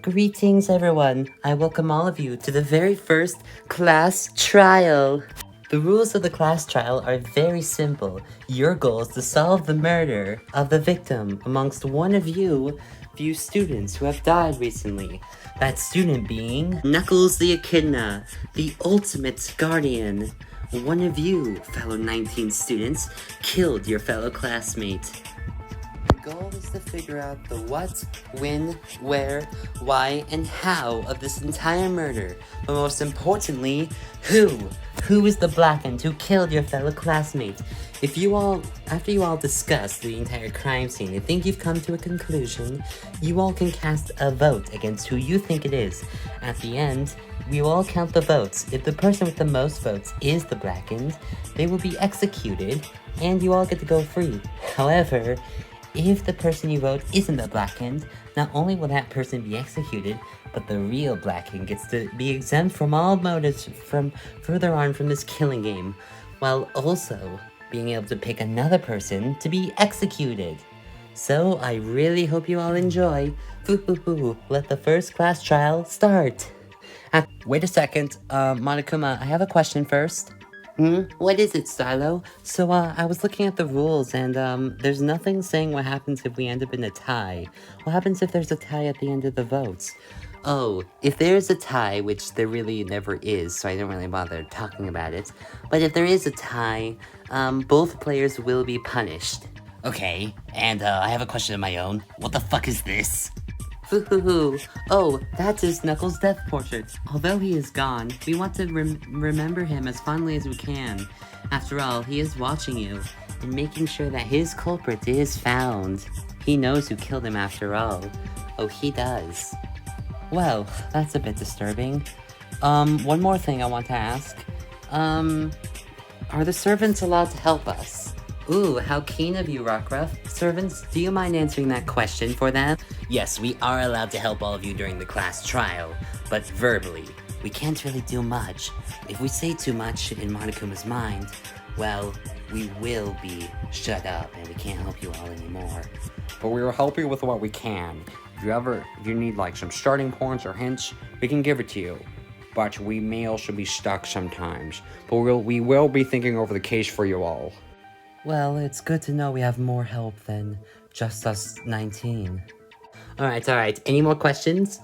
Greetings everyone, I welcome all of you to the very first class trial. The rules of the class trial are very simple. Your goal is to solve the murder of the victim amongst one of you few students who have died recently. That student being Knuckles the Echidna, the ultimate guardian. One of you, fellow 19 students, killed your fellow classmate. The goal is to figure out the what, when, where, why, and how of this entire murder. But most importantly, who? Who is the blackened who killed your fellow classmate? After you all discuss the entire crime scene and think you've come to a conclusion, you all can cast a vote against who you think it is. At the end, we will all count the votes. If the person with the most votes is the blackened, they will be executed, and you all get to go free. However, if the person you vote isn't the blackened, not only will that person be executed, but the real blackened gets to be exempt from all motives from further on from this killing game, while also being able to pick another person to be executed. So I really hope you all enjoy. Let the first class trial start. Wait a second, Monokuma, I have a question first. What is it, Stylo? So, I was looking at the rules, and, there's nothing saying what happens if we end up in a tie. What happens if there's a tie at the end of the votes? Oh, if there's a tie, which there really never is, so I don't really bother talking about it, but if there is a tie, both players will be punished. Okay, and, I have a question of my own. What the fuck is this? Oh, that is Knuckles' death portrait. Although he is gone, we want to remember him as fondly as we can. After all, he is watching you, and making sure that his culprit is found. He knows who killed him after all. Oh, he does. Well, that's a bit disturbing. One more thing I want to ask. Are the servants allowed to help us? Ooh, how keen of you, Rockruff. Servants, do you mind answering that question for them? Yes, we are allowed to help all of you during the class trial, but verbally. We can't really do much. If we say too much in Monokuma's mind, well, we will be shut up and we can't help you all anymore. But we will help you with what we can. If you need like some starting points or hints, we can give it to you. But we may also be stuck sometimes. But we will be thinking over the case for you all. Well, it's good to know we have more help than just us 19. Alright. Any more questions?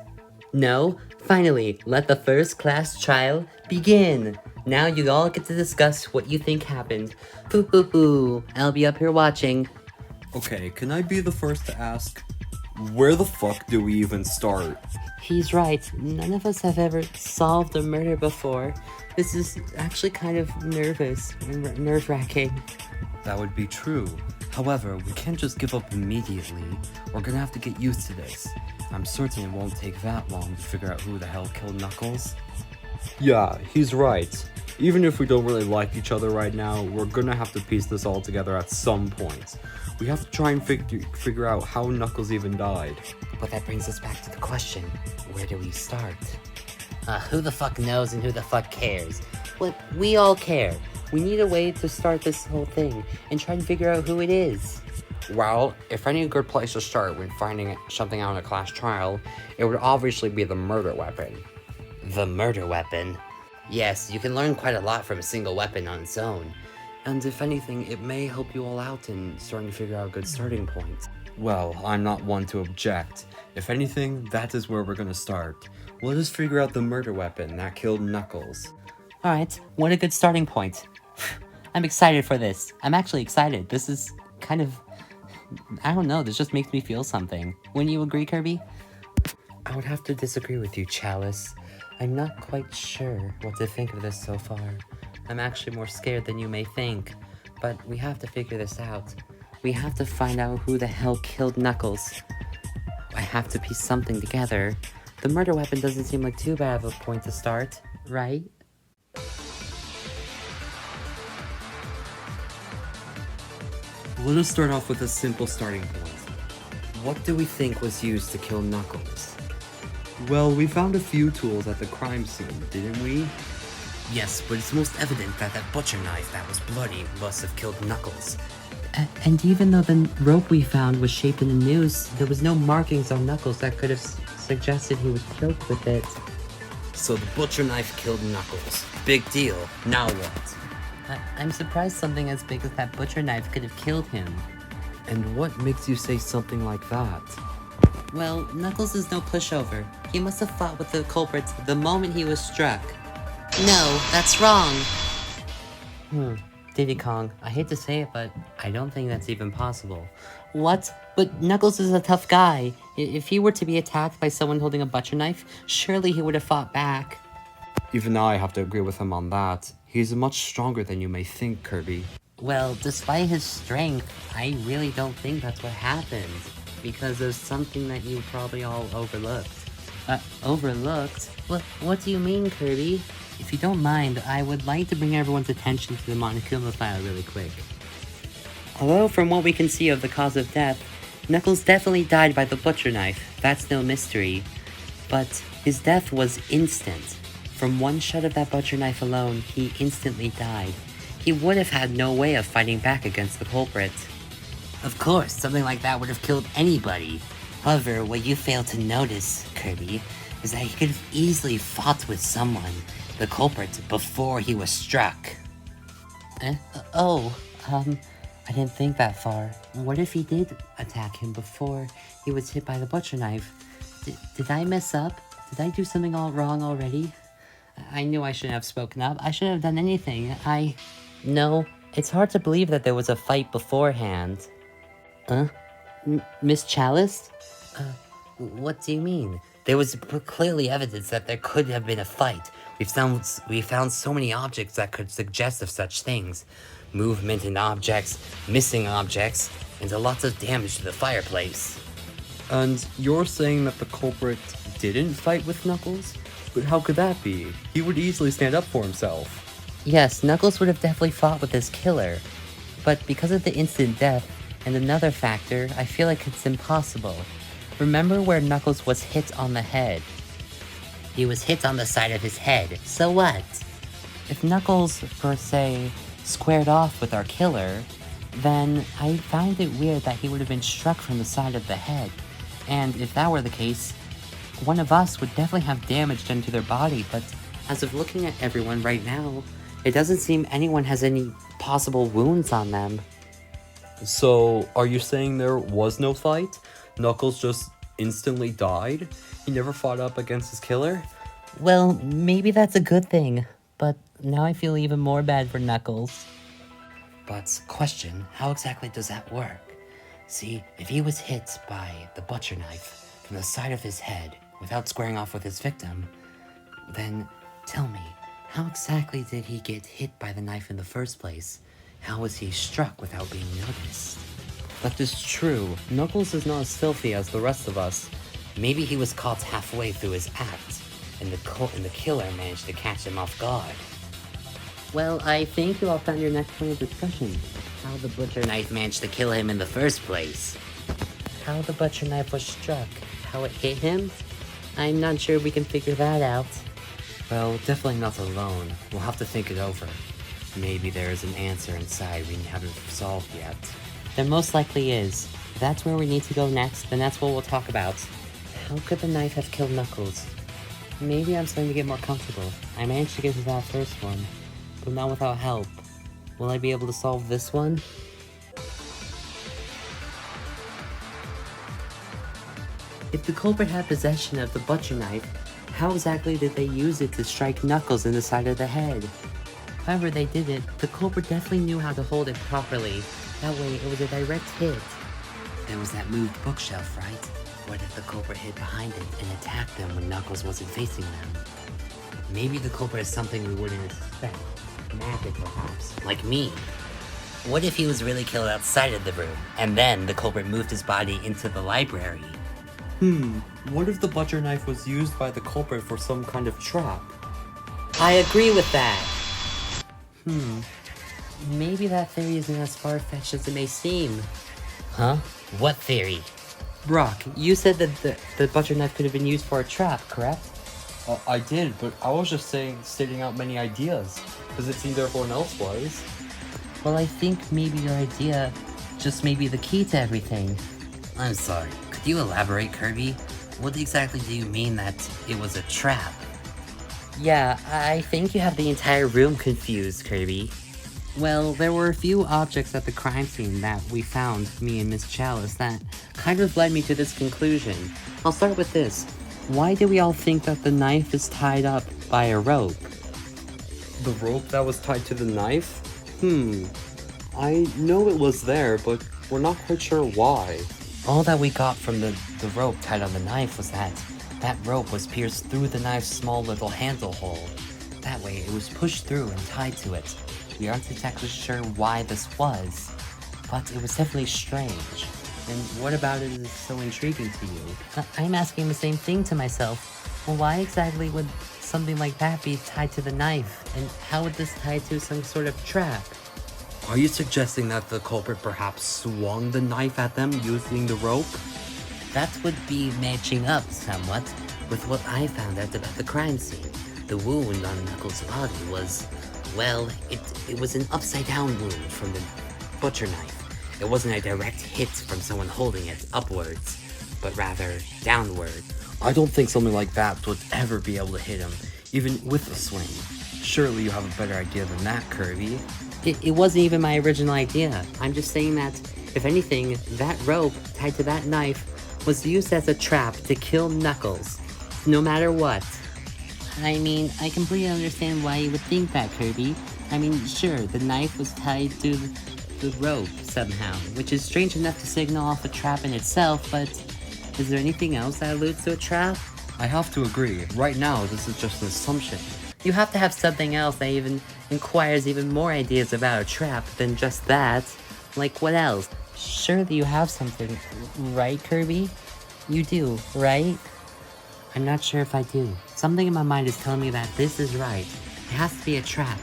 No? Finally, let the first class trial begin! Now you all get to discuss what you think happened. I'll be up here watching. Okay, can I be the first to ask? Where the fuck do we even start? He's right. None of us have ever solved a murder before. This is actually kind of nerve-wracking. That would be true. However, we can't just give up immediately. We're gonna have to get used to this. I'm certain it won't take that long to figure out who the hell killed Knuckles. Yeah, he's right. Even if we don't really like each other right now, we're gonna have to piece this all together at some point. We have to try and figure out how Knuckles even died. But that brings us back to the question, where do we start? Who the fuck knows and who the fuck cares? Well, we all care. We need a way to start this whole thing and try and figure out who it is. Well, if any good place to start when finding something out in a class trial, it would obviously be the murder weapon. The murder weapon? Yes, you can learn quite a lot from a single weapon on its own. And if anything, it may help you all out in starting to figure out a good starting point. Well, I'm not one to object. If anything, that is where we're gonna start. We'll just figure out the murder weapon that killed Knuckles. Alright, what a good starting point. I'm excited for this. I'm actually excited. This is kind of... I don't know, this just makes me feel something. Wouldn't you agree, Kirby? I would have to disagree with you, Chalice. I'm not quite sure what to think of this so far. I'm actually more scared than you may think. But we have to figure this out. We have to find out who the hell killed Knuckles. I have to piece something together. The murder weapon doesn't seem like too bad of a point to start, right? Let us start off with a simple starting point. What do we think was used to kill Knuckles? Well, we found a few tools at the crime scene, didn't we? Yes, but it's most evident that that butcher knife that was bloody must have killed Knuckles. And even though the rope we found was shaped in a noose, there was no markings on Knuckles that could have suggested he was killed with it. So the butcher knife killed Knuckles. Big deal. Now what? I'm surprised something as big as that butcher knife could have killed him. And what makes you say something like that? Well, Knuckles is no pushover. He must have fought with the culprit the moment he was struck. No, that's wrong. Diddy Kong, I hate to say it, but I don't think that's even possible. What? But Knuckles is a tough guy. If he were to be attacked by someone holding a butcher knife, surely he would have fought back. Even I have to agree with him on that. He's much stronger than you may think, Kirby. Well, despite his strength, I really don't think that's what happened. Because there's something that you probably all overlooked. Overlooked? What do you mean, Kirby? If you don't mind, I would like to bring everyone's attention to the Monokuma file really quick. Although from what we can see of the cause of death, Knuckles definitely died by the butcher knife, that's no mystery. But his death was instant. From one shot of that butcher knife alone, he instantly died. He would have had no way of fighting back against the culprit. Of course, something like that would have killed anybody. However, what you fail to notice, Kirby, is that he could have easily fought with someone, the culprit, before he was struck. I didn't think that far. What if he did attack him before he was hit by the butcher knife? Did I mess up? Did I do something all wrong already? I knew I shouldn't have spoken up. I shouldn't have done anything. No, it's hard to believe that there was a fight beforehand. Miss Chalice? What do you mean? There was clearly evidence that there could have been a fight. We found so many objects that could suggest of such things. Movement in objects, missing objects, and lots of damage to the fireplace. And you're saying that the culprit didn't fight with Knuckles? But how could that be? He would easily stand up for himself. Yes, Knuckles would have definitely fought with his killer. But because of the instant death, and another factor, I feel like it's impossible. Remember where Knuckles was hit on the head? He was hit on the side of his head, so what? If Knuckles, per se, squared off with our killer, then I find it weird that he would have been struck from the side of the head. And if that were the case, one of us would definitely have damage done to their body, but as of looking at everyone right now, it doesn't seem anyone has any possible wounds on them. So, are you saying there was no fight? Knuckles just instantly died? He never fought up against his killer? Well, maybe that's a good thing, but now I feel even more bad for Knuckles. But, question, how exactly does that work? See, if he was hit by the butcher knife from the side of his head without squaring off with his victim, then tell me, how exactly did he get hit by the knife in the first place? How was he struck without being noticed? That is true. Knuckles is not as stealthy as the rest of us. Maybe he was caught halfway through his act, and the killer managed to catch him off guard. Well, I think you all found your next point of discussion. How the butcher knife managed to kill him in the first place. How the butcher knife was struck. How it hit him? I'm not sure we can figure that out. Well, definitely not alone. We'll have to think it over. Maybe there is an answer inside we haven't solved yet. There most likely is. If that's where we need to go next, then that's what we'll talk about. How could the knife have killed Knuckles? Maybe I'm starting to get more comfortable. I managed to get to that first one, but not without help. Will I be able to solve this one? If the culprit had possession of the butcher knife, how exactly did they use it to strike Knuckles in the side of the head? However they did it, the culprit definitely knew how to hold it properly. That way, it was a direct hit. There was that moved bookshelf, right? What if the culprit hid behind it and attacked them when Knuckles wasn't facing them? Maybe the culprit is something we wouldn't expect. Magic, perhaps. Like me. What if he was really killed outside of the room, and then the culprit moved his body into the library? What if the butcher knife was used by the culprit for some kind of trap? I agree with that. Maybe that theory isn't as far-fetched as it may seem. Huh? What theory? Brock, you said that the butcher knife could have been used for a trap, correct? I did, but I was just stating out many ideas, because it seemed everyone else was. Well, I think maybe your idea just may be the key to everything. I'm sorry, could you elaborate, Kirby? What exactly do you mean that it was a trap? Yeah, I think you have the entire room confused, Kirby. Well, there were a few objects at the crime scene that we found, me and Miss Chalice, that kind of led me to this conclusion. I'll start with this. Why do we all think that the knife is tied up by a rope? The rope that was tied to the knife? I know it was there, but we're not quite sure why. All that we got from the rope tied on the knife was that rope was pierced through the knife's small little handle hole. That way, it was pushed through and tied to it. We aren't exactly sure why this was, but it was definitely strange. And what about it is so intriguing to you? I'm asking the same thing to myself. Well, why exactly would something like that be tied to the knife? And how would this tie to some sort of trap? Are you suggesting that the culprit perhaps swung the knife at them using the rope? That would be matching up somewhat with what I found out about the crime scene. The wound on Knuckles' body was, well, it was an upside-down wound from the butcher knife. It wasn't a direct hit from someone holding it upwards, but rather downward. I don't think something like that would ever be able to hit him, even with a swing. Surely you have a better idea than that, Kirby. It wasn't even my original idea. I'm just saying that, if anything, that rope tied to that knife was used as a trap to kill Knuckles, no matter what. I mean, I completely understand why you would think that, Kirby. I mean, sure, the knife was tied to the rope somehow, which is strange enough to signal off a trap in itself, but is there anything else that alludes to a trap? I have to agree. Right now, this is just an assumption. You have to have something else that even inquires even more ideas about a trap than just that. Like what else? Surely you have something, right, Kirby? You do, right? I'm not sure if I do. Something in my mind is telling me that this is right. It has to be a trap.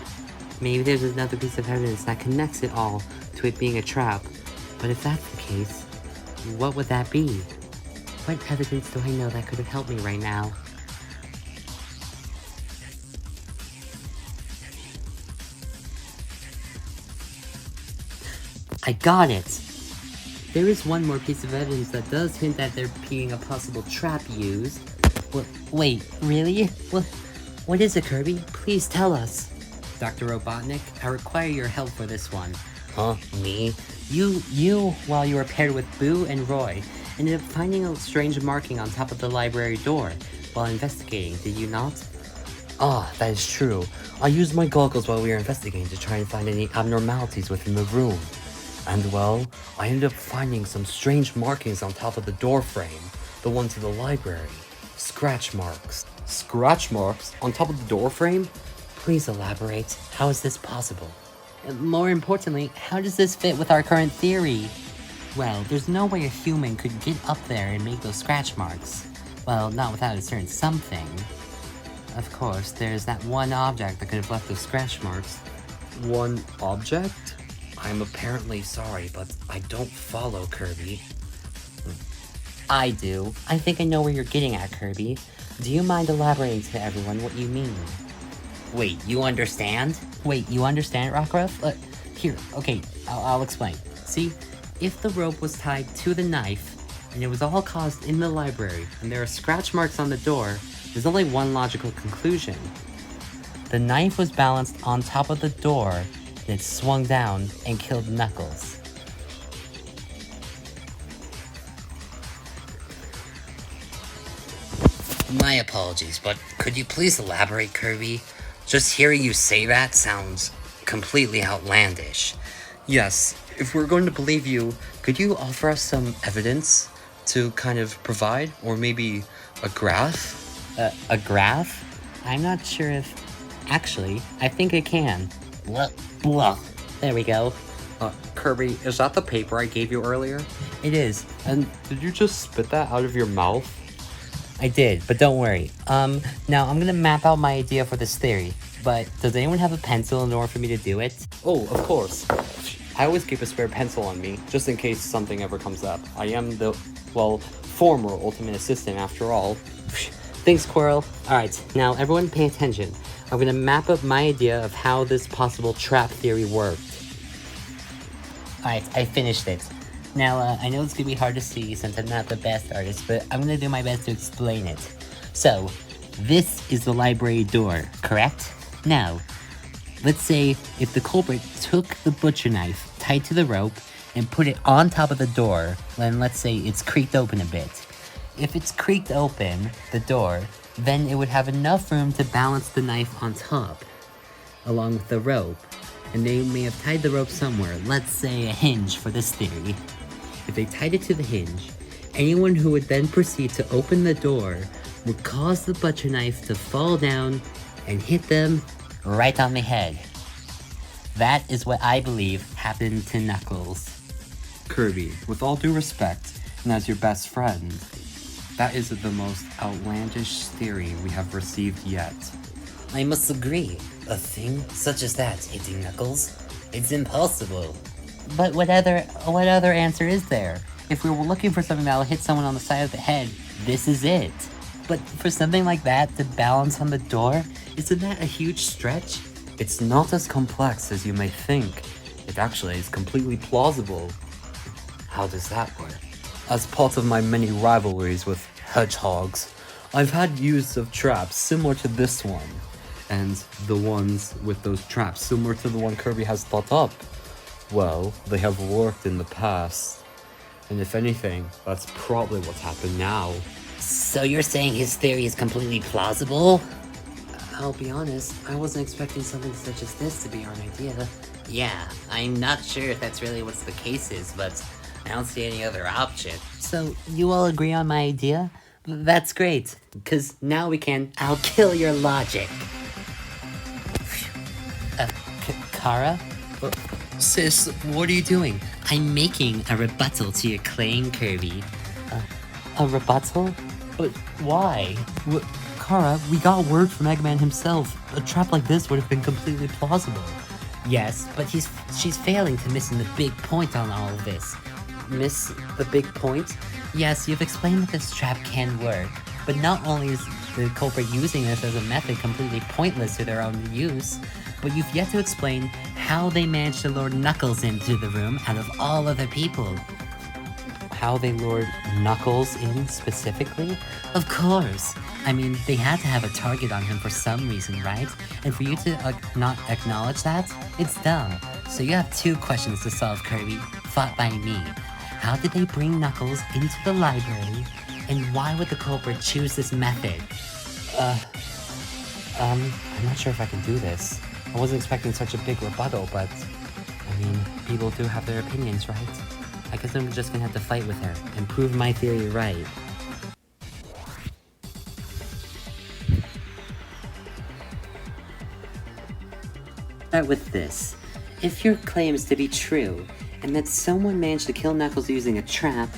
Maybe there's another piece of evidence that connects it all to it being a trap. But if that's the case, what would that be? What evidence do I know that could have helped me right now? I got it! There is one more piece of evidence that does hint at there being a possible trap used. Wait, really? What is it, Kirby? Please tell us. Dr. Robotnik, I require your help for this one. Huh? Me? You, while you were paired with Boo and Roy, ended up finding a strange marking on top of the library door while investigating, did you not? Ah, that is true. I used my goggles while we were investigating to try and find any abnormalities within the room. And well, I ended up finding some strange markings on top of the door frame, the one to the library. Scratch marks. Scratch marks? On top of the door frame? Please elaborate. How is this possible? More importantly, how does this fit with our current theory? Well, there's no way a human could get up there and make those scratch marks. Well, not without a certain something. Of course, there's that one object that could have left those scratch marks. One object? I'm apparently sorry, but I don't follow, Kirby. I do. I think I know where you're getting at, Kirby. Do you mind elaborating to everyone what you mean? Wait, you understand? Wait, you understand, Rockruff? Here, okay, I'll explain. See, if the rope was tied to the knife, and it was all caused in the library, and there are scratch marks on the door, there's only one logical conclusion. The knife was balanced on top of the door, and it swung down and killed Knuckles. My apologies, but could you please elaborate, Kirby? Just hearing you say that sounds completely outlandish. Yes, if we're going to believe you, could you offer us some evidence to kind of provide? Or maybe a graph? A graph? I'm not sure if... Actually, I think I can. Blah. There we go. Kirby, is that the paper I gave you earlier? It is. And did you just spit that out of your mouth? I did, but don't worry. Now I'm gonna map out my idea for this theory, but does anyone have a pencil in order for me to do it? Oh, of course. I always keep a spare pencil on me, just in case something ever comes up. I am the, well, former ultimate assistant after all. Thanks, Squirrel. Alright, now everyone pay attention. I'm gonna map up my idea of how this possible trap theory worked. Alright, I finished it. Now, I know it's gonna be hard to see since I'm not the best artist, but I'm gonna do my best to explain it. So, this is the library door, correct? Now, let's say if the culprit took the butcher knife tied to the rope and put it on top of the door, then let's say it's creaked open a bit. If it's creaked open, the door, then it would have enough room to balance the knife on top, along with the rope. And they may have tied the rope somewhere, let's say a hinge for this theory. If they tied it to the hinge, anyone who would then proceed to open the door would cause the butcher knife to fall down and hit them right on the head. That is what I believe happened to Knuckles. Kirby, with all due respect, and as your best friend, that is the most outlandish theory we have received yet. I must agree. A thing such as that hitting Knuckles? It's impossible. But what other answer is there? If we were looking for something that'll hit someone on the side of the head, this is it. But for something like that to balance on the door, isn't that a huge stretch? It's not as complex as you may think. It actually is completely plausible. How does that work? As part of my many rivalries with hedgehogs, I've had use of traps similar to this one, and the ones with those traps similar to the one Kirby has thought up. Well, they have worked in the past. And if anything, that's probably what's happened now. So you're saying his theory is completely plausible? I'll be honest, I wasn't expecting something such as this to be our idea. Yeah, I'm not sure if that's really what the case is, but I don't see any other option. So, you all agree on my idea? That's great, because now we can... I'll kill your logic. Chara? Sis, what are you doing? I'm making a rebuttal to your claim, Kirby. A rebuttal? But why? Chara, we got word from Eggman himself. A trap like this would have been completely plausible. Yes, but she's failing to miss the big point on all of this. Miss the big point? Yes, you've explained that this trap can work, but not only is the culprit using this as a method completely pointless to their own use, but you've yet to explain how they managed to lure Knuckles into the room out of all other people. How they lured Knuckles in specifically? Of course! I mean, they had to have a target on him for some reason, right? And for you to not acknowledge that, it's dumb. So you have two questions to solve, Kirby, fought by me. How did they bring Knuckles into the library? And why would the culprit choose this method? I'm not sure if I can do this. I wasn't expecting such a big rebuttal, but... I mean, people do have their opinions, right? I guess I'm just gonna have to fight with her and prove my theory right. Start with this. If your claim is to be true, and that someone managed to kill Knuckles using a trap,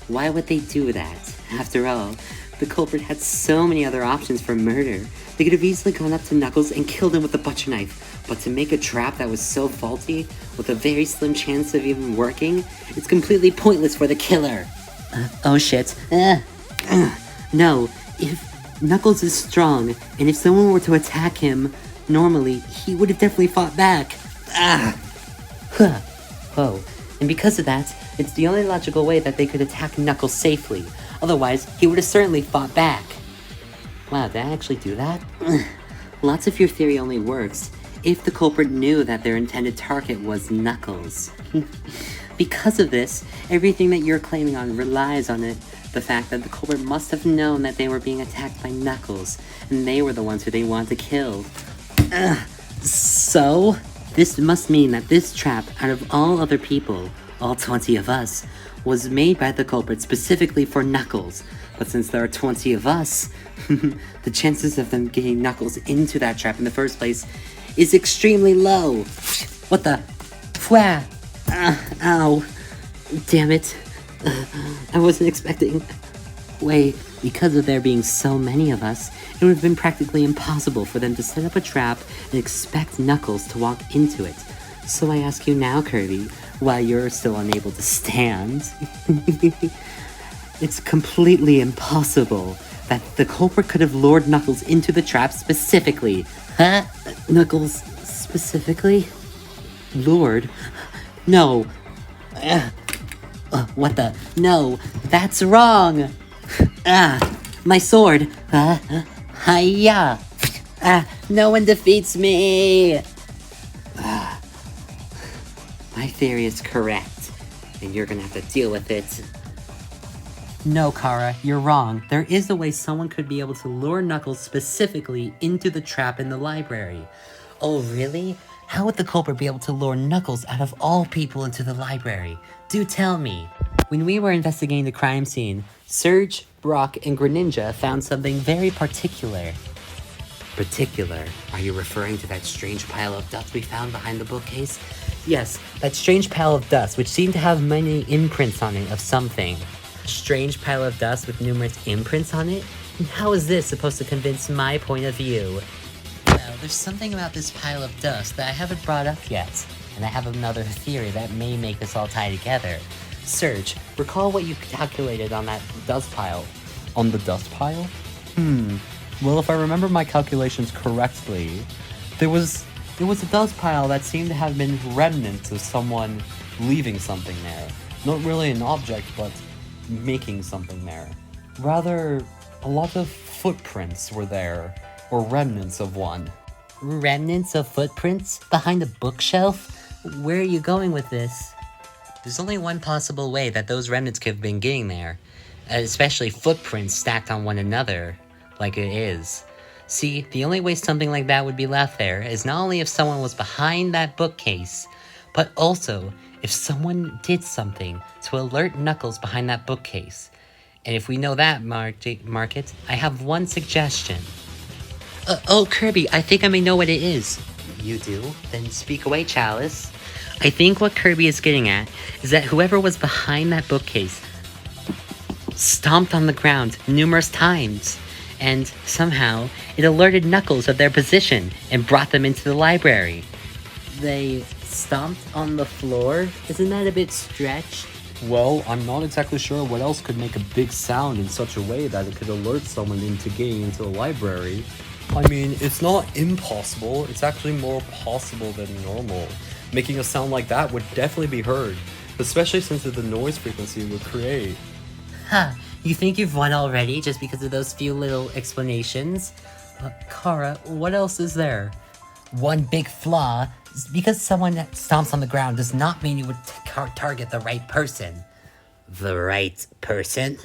why would they do that? After all, the culprit had so many other options for murder. They could have easily gone up to Knuckles and killed him with a butcher knife, but to make a trap that was so faulty, with a very slim chance of even working, it's completely pointless for the killer. Oh shit. No, if Knuckles is strong, and if someone were to attack him, normally, he would have definitely fought back. Oh, and because of that, it's the only logical way that they could attack Knuckles safely. Otherwise, he would have certainly fought back. Wow, did I actually do that? Lots of your theory only works if the culprit knew that their intended target was Knuckles. Because of this, everything that you're claiming on relies on the fact that the culprit must have known that they were being attacked by Knuckles, and they were the ones who they wanted to kill. So? This must mean that this trap, out of all other people, all 20 of us, was made by the culprit specifically for Knuckles. But since there are 20 of us, the chances of them getting Knuckles into that trap in the first place is extremely low. What the? Fwah! Ow. Damn it. I wasn't expecting... Wait, because of there being so many of us, it would have been practically impossible for them to set up a trap and expect Knuckles to walk into it. So I ask you now, Kirby, while you're still unable to stand, it's completely impossible that the culprit could have lured Knuckles into the trap specifically. Huh? Knuckles specifically? Lured? No. What the? No, that's wrong! My sword! Hiya! No one defeats me! My theory is correct, and you're gonna have to deal with it. No, Chara, you're wrong. There is a way someone could be able to lure Knuckles specifically into the trap in the library. Oh, really? How would the culprit be able to lure Knuckles out of all people into the library? Do tell me. When we were investigating the crime scene, Surge, Brock, and Greninja found something very particular. Particular? Are you referring to that strange pile of dust we found behind the bookcase? Yes, that strange pile of dust which seemed to have many imprints on it of something. A strange pile of dust with numerous imprints on it? And how is this supposed to convince my point of view? Well, there's something about this pile of dust that I haven't brought up yet, and I have another theory that may make this all tie together. Surge, recall what you calculated on that dust pile. On the dust pile? Well, if I remember my calculations correctly, there was a dust pile that seemed to have been remnants of someone leaving something there. Not really an object, but making something there. Rather, a lot of footprints were there, or remnants of one. Remnants of footprints behind a bookshelf? Where are you going with this? There's only one possible way that those remnants could have been getting there, especially footprints stacked on one another, like it is. See, the only way something like that would be left there is not only if someone was behind that bookcase, but also if someone did something to alert Knuckles behind that bookcase. And if we know that, Market, I have one suggestion. Oh, Kirby, I think I may know what it is. You do? Then speak away, Chalice. I think what Kirby is getting at is that whoever was behind that bookcase stomped on the ground numerous times, and somehow it alerted Knuckles of their position and brought them into the library. They stomped on the floor? Isn't that a bit stretched? Well, I'm not exactly sure what else could make a big sound in such a way that it could alert someone into getting into the library. I mean, it's not impossible, it's actually more possible than normal. Making a sound like that would definitely be heard, especially since of the noise frequency it would create. You think you've won already just because of those few little explanations? Chara, what else is there? One big flaw. Because someone stomps on the ground does not mean you would target the right person. The right person?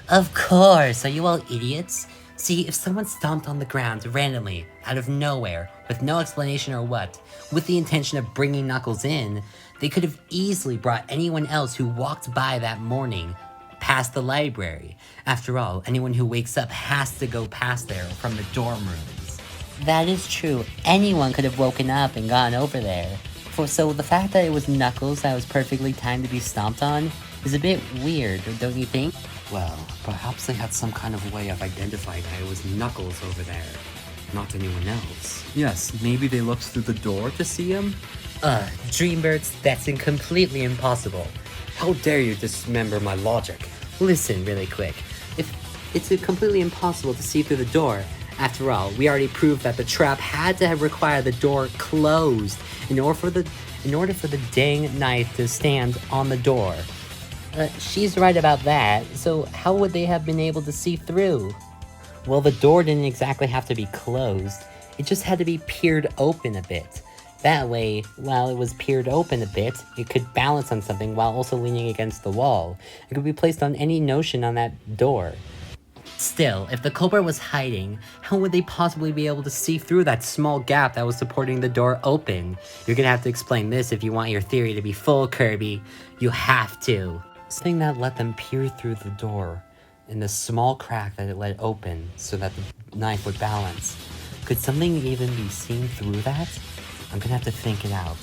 Of course, are you all idiots? See, if someone stomped on the ground randomly, out of nowhere, with no explanation or what, with the intention of bringing Knuckles in, they could have easily brought anyone else who walked by that morning past the library. After all, anyone who wakes up has to go past there from the dorm rooms. That is true. Anyone could have woken up and gone over there. So the fact that it was Knuckles that was perfectly timed to be stomped on is a bit weird, don't you think? Well, perhaps they had some kind of way of identifying that it was Knuckles over there, not anyone else. Yes, maybe they looked through the door to see him? Dreambirds, that's completely impossible. How dare you dismember my logic? Listen really quick. If it's completely impossible to see through the door, after all, we already proved that the trap had to have required the door closed in order for the dang knife to stand on the door. She's right about that, so how would they have been able to see through? Well, the door didn't exactly have to be closed, it just had to be peered open a bit. That way, while it was peered open a bit, it could balance on something while also leaning against the wall. It could be placed on any notion on that door. Still, if the culprit was hiding, how would they possibly be able to see through that small gap that was supporting the door open? You're gonna have to explain this if you want your theory to be full, Kirby. You have to. Something that let them peer through the door in the small crack that it let open so that the knife would balance. Could something even be seen through that? I'm gonna have to think it out.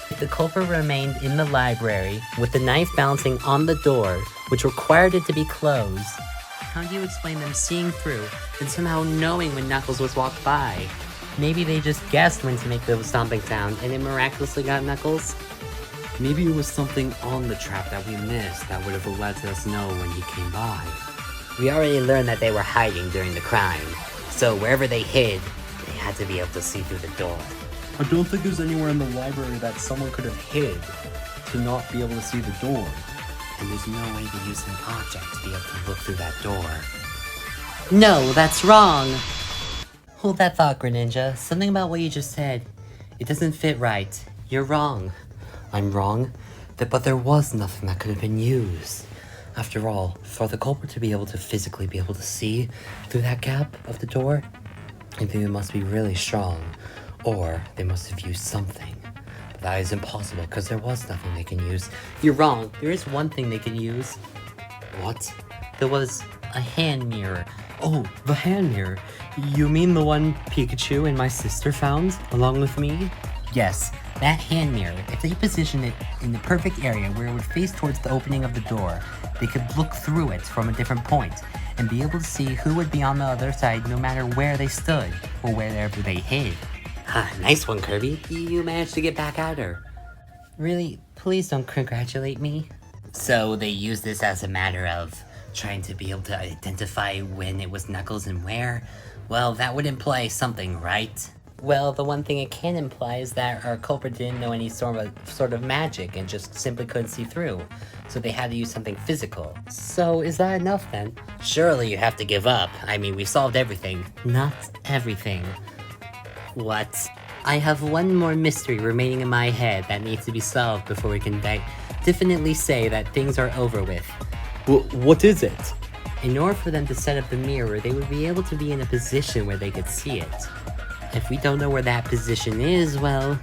If the culprit remained in the library, with the knife balancing on the door, which required it to be closed, how do you explain them seeing through and somehow knowing when Knuckles was walked by? Maybe they just guessed when to make the stomping sound and it miraculously got Knuckles? Maybe it was something on the trap that we missed that would have let us know when he came by. We already learned that they were hiding during the crime, so wherever they hid, they had to be able to see through the door. I don't think there's anywhere in the library that someone could have hid to not be able to see the door. And there's no way to use an object to be able to look through that door. No, that's wrong! Hold that thought, Greninja. Something about what you just said. It doesn't fit right. You're wrong. I'm wrong? But there was nothing that could have been used. After all, for the culprit to be able to physically be able to see through that gap of the door, I think it must be really strong. Or they must have used something. But that is impossible because there was nothing they can use. You're wrong. There is one thing they can use. What? There was a hand mirror. Oh, the hand mirror. You mean the one Pikachu and my sister found along with me? Yes, that hand mirror, if they positioned it in the perfect area where it would face towards the opening of the door, they could look through it from a different point and be able to see who would be on the other side no matter where they stood or wherever they hid. Nice one, Kirby. You managed to get back at her. Really, please don't congratulate me. So they used this as a matter of trying to be able to identify when it was Knuckles and where? Well, that would imply something, right? Well, the one thing it can imply is that our culprit didn't know any sort of magic and just simply couldn't see through. So they had to use something physical. So is that enough then? Surely you have to give up. I mean, we solved everything. Not everything. What? I have one more mystery remaining in my head that needs to be solved before we can definitely say that things are over with. What is it? In order for them to set up the mirror, they would be able to be in a position where they could see it. If we don't know where that position is, well,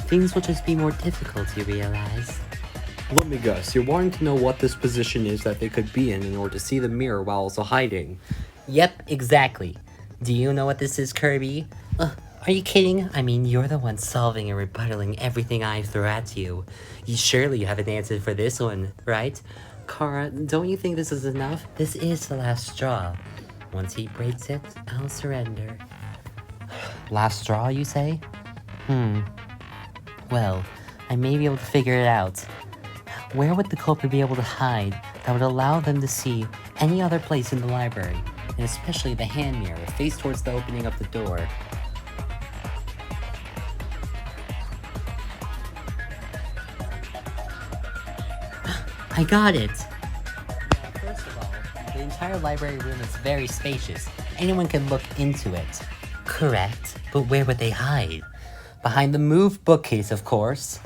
things will just be more difficult, you realize. Let me guess, you're wanting to know what this position is that they could be in order to see the mirror while also hiding. Yep, exactly. Do you know what this is, Kirby? Are you kidding? I mean, you're the one solving and rebuttaling everything I throw at you. Surely you have an answer for this one, right? Chara, don't you think this is enough? This is the last straw. Once he breaks it, I'll surrender. Last straw, you say? Well, I may be able to figure it out. Where would the culprit be able to hide that would allow them to see any other place in the library, and especially the hand mirror faced towards the opening of the door? I got it! Well, first of all, the entire library room is very spacious. Anyone can look into it. Correct, but where would they hide? Behind the moved bookcase, of course.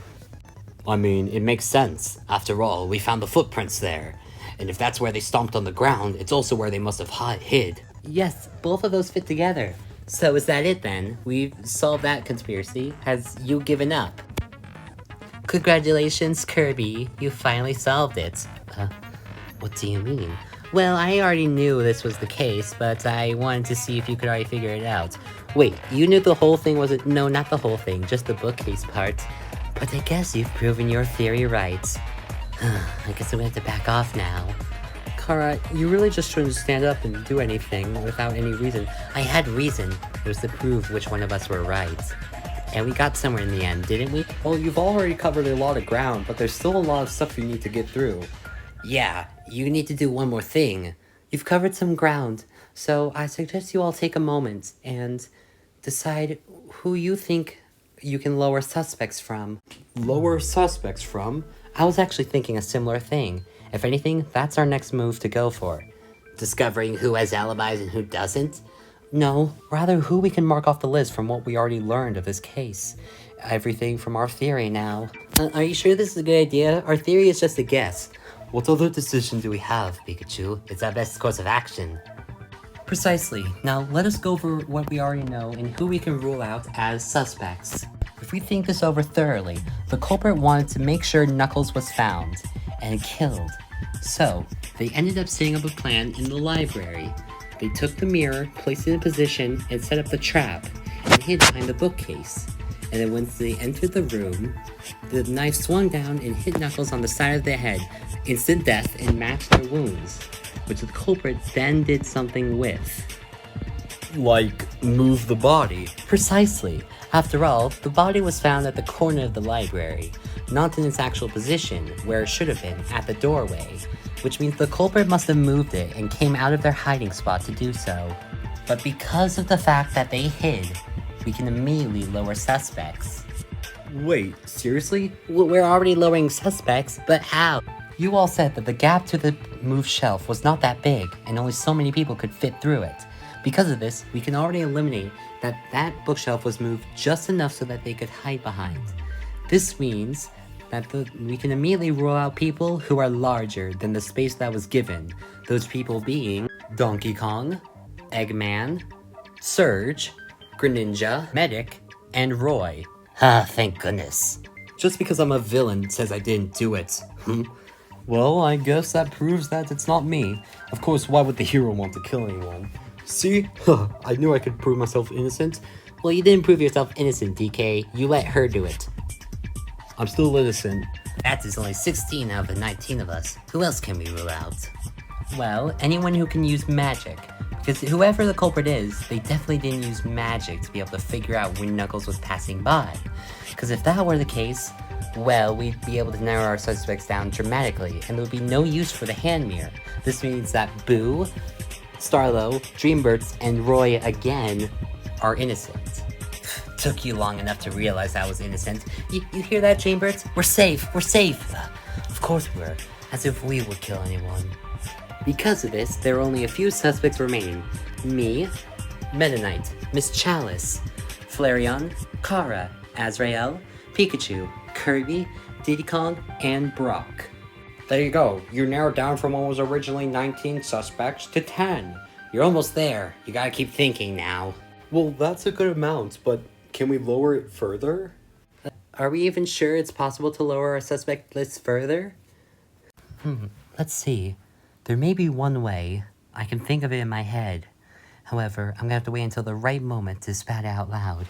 I mean, it makes sense. After all, we found the footprints there. And if that's where they stomped on the ground, it's also where they must have hid. Yes, both of those fit together. So is that it then? We've solved that conspiracy. Has you given up? Congratulations, Kirby. You finally solved it. What do you mean? Well, I already knew this was the case, but I wanted to see if you could already figure it out. Wait, you knew the whole thing wasn't— No, not the whole thing, just the bookcase part. But I guess you've proven your theory right. I guess I'm gonna have to back off now. Chara, you really just shouldn't stand up and do anything without any reason. I had reason. It was to prove which one of us were right. And we got somewhere in the end, didn't we? Well, you've already covered a lot of ground, but there's still a lot of stuff you need to get through. Yeah, you need to do one more thing. You've covered some ground, so I suggest you all take a moment and decide who you think you can lower suspects from. Lower suspects from? I was actually thinking a similar thing. If anything, that's our next move to go for. Discovering who has alibis and who doesn't? No, rather who we can mark off the list from what we already learned of this case. Everything from our theory now. Are you sure this is a good idea? Our theory is just a guess. What other decision do we have, Pikachu? It's our best course of action. Precisely. Now let us go over what we already know and who we can rule out as suspects. If we think this over thoroughly, the culprit wanted to make sure Knuckles was found and killed. So, they ended up setting up a plan in the library. They took the mirror, placed it in position, and set up the trap, and hid behind the bookcase. And then once they entered the room, the knife swung down and hit Knuckles on the side of the head. Instant death and matched their wounds, which the culprit then did something with. Like, move the body. Precisely. After all, the body was found at the corner of the library, not in its actual position, where it should have been, at the doorway, which means the culprit must have moved it and came out of their hiding spot to do so. But because of the fact that they hid, we can immediately lower suspects. Wait, seriously? We're already lowering suspects, but how? You all said that the gap to the move shelf was not that big, and only so many people could fit through it. Because of this, we can already eliminate that bookshelf was moved just enough so that they could hide behind. This means that we can immediately rule out people who are larger than the space that was given. Those people being Donkey Kong, Eggman, Surge, Greninja, Medic, and Roy. Ah, thank goodness. Just because I'm a villain says I didn't do it. Well, I guess that proves that it's not me. Of course, why would the hero want to kill anyone? See? I knew I could prove myself innocent. Well, you didn't prove yourself innocent, DK. You let her do it. I'm still innocent. That is only 16 out of the 19 of us. Who else can we rule out? Well, anyone who can use magic. Because whoever the culprit is, they definitely didn't use magic to be able to figure out when Knuckles was passing by. Because if that were the case, well, we'd be able to narrow our suspects down dramatically, and there would be no use for the hand mirror. This means that Boo, Starlo, Dreambirds, and Roy again are innocent. Took you long enough to realize I was innocent. You hear that, Dreambirds? We're safe, we're safe. Of course we're. As if we would kill anyone. Because of this, there are only a few suspects remaining. Me, Meta Knight, Miss Chalice, Flareon, Chara, Azrael, Pikachu, Kirby, Diddy Kong, and Brock. There you go. You narrowed down from what was originally 19 suspects to 10. You're almost there. You gotta keep thinking now. Well, that's a good amount, but can we lower it further? Are we even sure it's possible to lower our suspect list further? Let's see. There may be one way. I can think of it in my head. However, I'm gonna have to wait until the right moment to spat it out loud.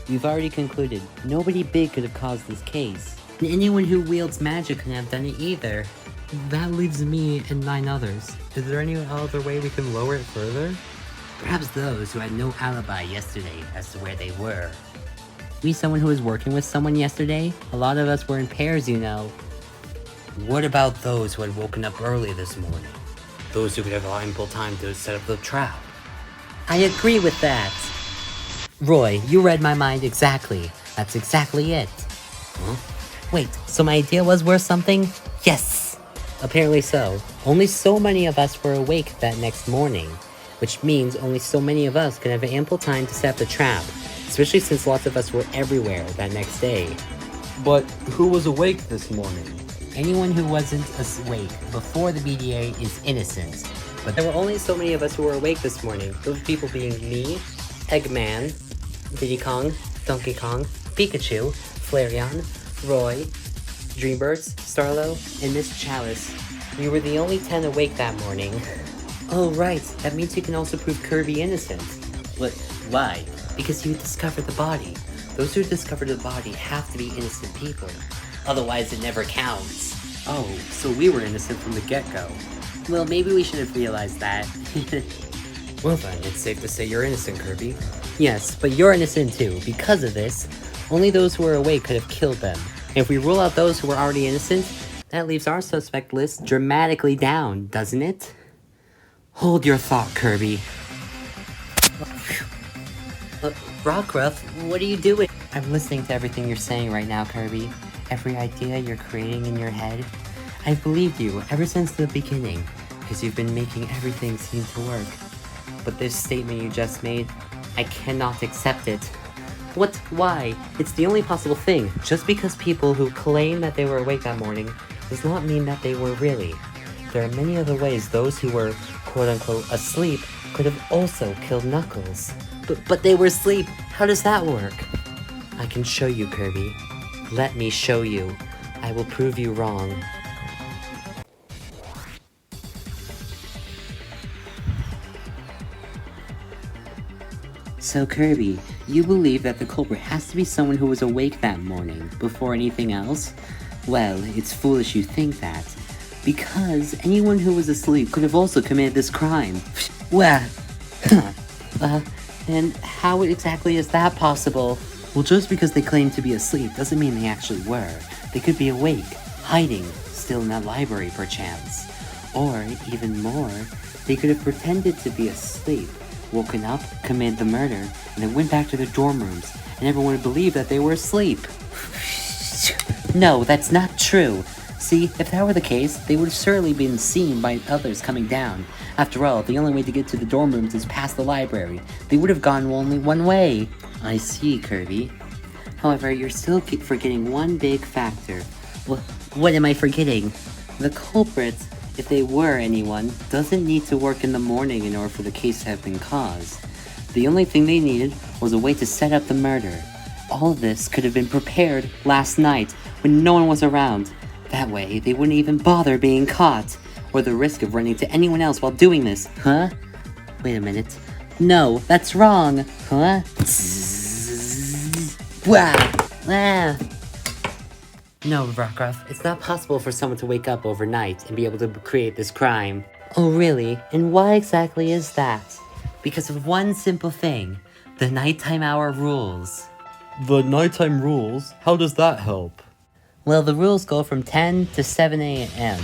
We've already concluded. Nobody big could have caused this case. And anyone who wields magic couldn't have done it either. That leaves me and 9 others. Is there any other way we can lower it further? Perhaps those who had no alibi yesterday as to where they were. We someone who was working with someone yesterday? A lot of us were in pairs, you know. What about those who had woken up early this morning? Those who could have ample time to set up the trap? I agree with that. Roy, you read my mind exactly. That's exactly it. Huh? Wait, so my idea was worth something? Yes! Apparently so. Only so many of us were awake that next morning, which means only so many of us could have ample time to set up the trap, especially since lots of us were everywhere that next day. But who was awake this morning? Anyone who wasn't awake before the BDA is innocent. But there were only so many of us who were awake this morning, those people being me, Eggman, Diddy Kong, Donkey Kong, Pikachu, Flareon, Roy, Dreambirds, Starlo, and Miss Chalice. We were the only 10 awake that morning. Oh right, that means you can also prove Kirby innocent. What? Why? Because you discovered the body. Those who discovered the body have to be innocent people. Otherwise it never counts. Oh, so we were innocent from the get-go. Well, maybe we should have realized that. Well then, it's safe to say you're innocent, Kirby. Yes, but you're innocent too. Because of this, only those who were awake could have killed them. And if we rule out those who were already innocent, that leaves our suspect list dramatically down, doesn't it? Hold your thought, Kirby. Rockruff, what are you doing? I'm listening to everything you're saying right now, Kirby. Every idea you're creating in your head. I've believed you ever since the beginning, because you've been making everything seem to work. But this statement you just made, I cannot accept it. What? Why? It's the only possible thing. Just because people who claim that they were awake that morning does not mean that they were really. There are many other ways those who were quote-unquote asleep could have also killed Knuckles. But they were asleep. How does that work? I can show you, Kirby. Let me show you. I will prove you wrong. So Kirby, you believe that the culprit has to be someone who was awake that morning, before anything else? Well, it's foolish you think that, because anyone who was asleep could have also committed this crime. Well, And how exactly is that possible? Well, just because they claim to be asleep doesn't mean they actually were. They could be awake, hiding, still in that library perchance. Or, even more, they could have pretended to be asleep, woken up, committed the murder, and then went back to their dorm rooms, and everyone would believe that they were asleep. No, that's not true. See, if that were the case, they would have certainly been seen by others coming down. After all, the only way to get to the dorm rooms is past the library. They would have gone only one way. I see, Kirby. However, you're still forgetting one big factor. What am I forgetting? The culprit, if they were anyone, doesn't need to work in the morning in order for the case to have been caused. The only thing they needed was a way to set up the murder. All of this could have been prepared last night when no one was around. That way, they wouldn't even bother being caught, or the risk of running into anyone else while doing this. Huh? Wait a minute. No, that's wrong. Huh? Wow. Ah. No, Rockruff, it's not possible for someone to wake up overnight and be able to create this crime. Oh, really? And why exactly is that? Because of one simple thing. The nighttime hour rules. The nighttime rules? How does that help? Well, the rules go from 10 to 7 a.m.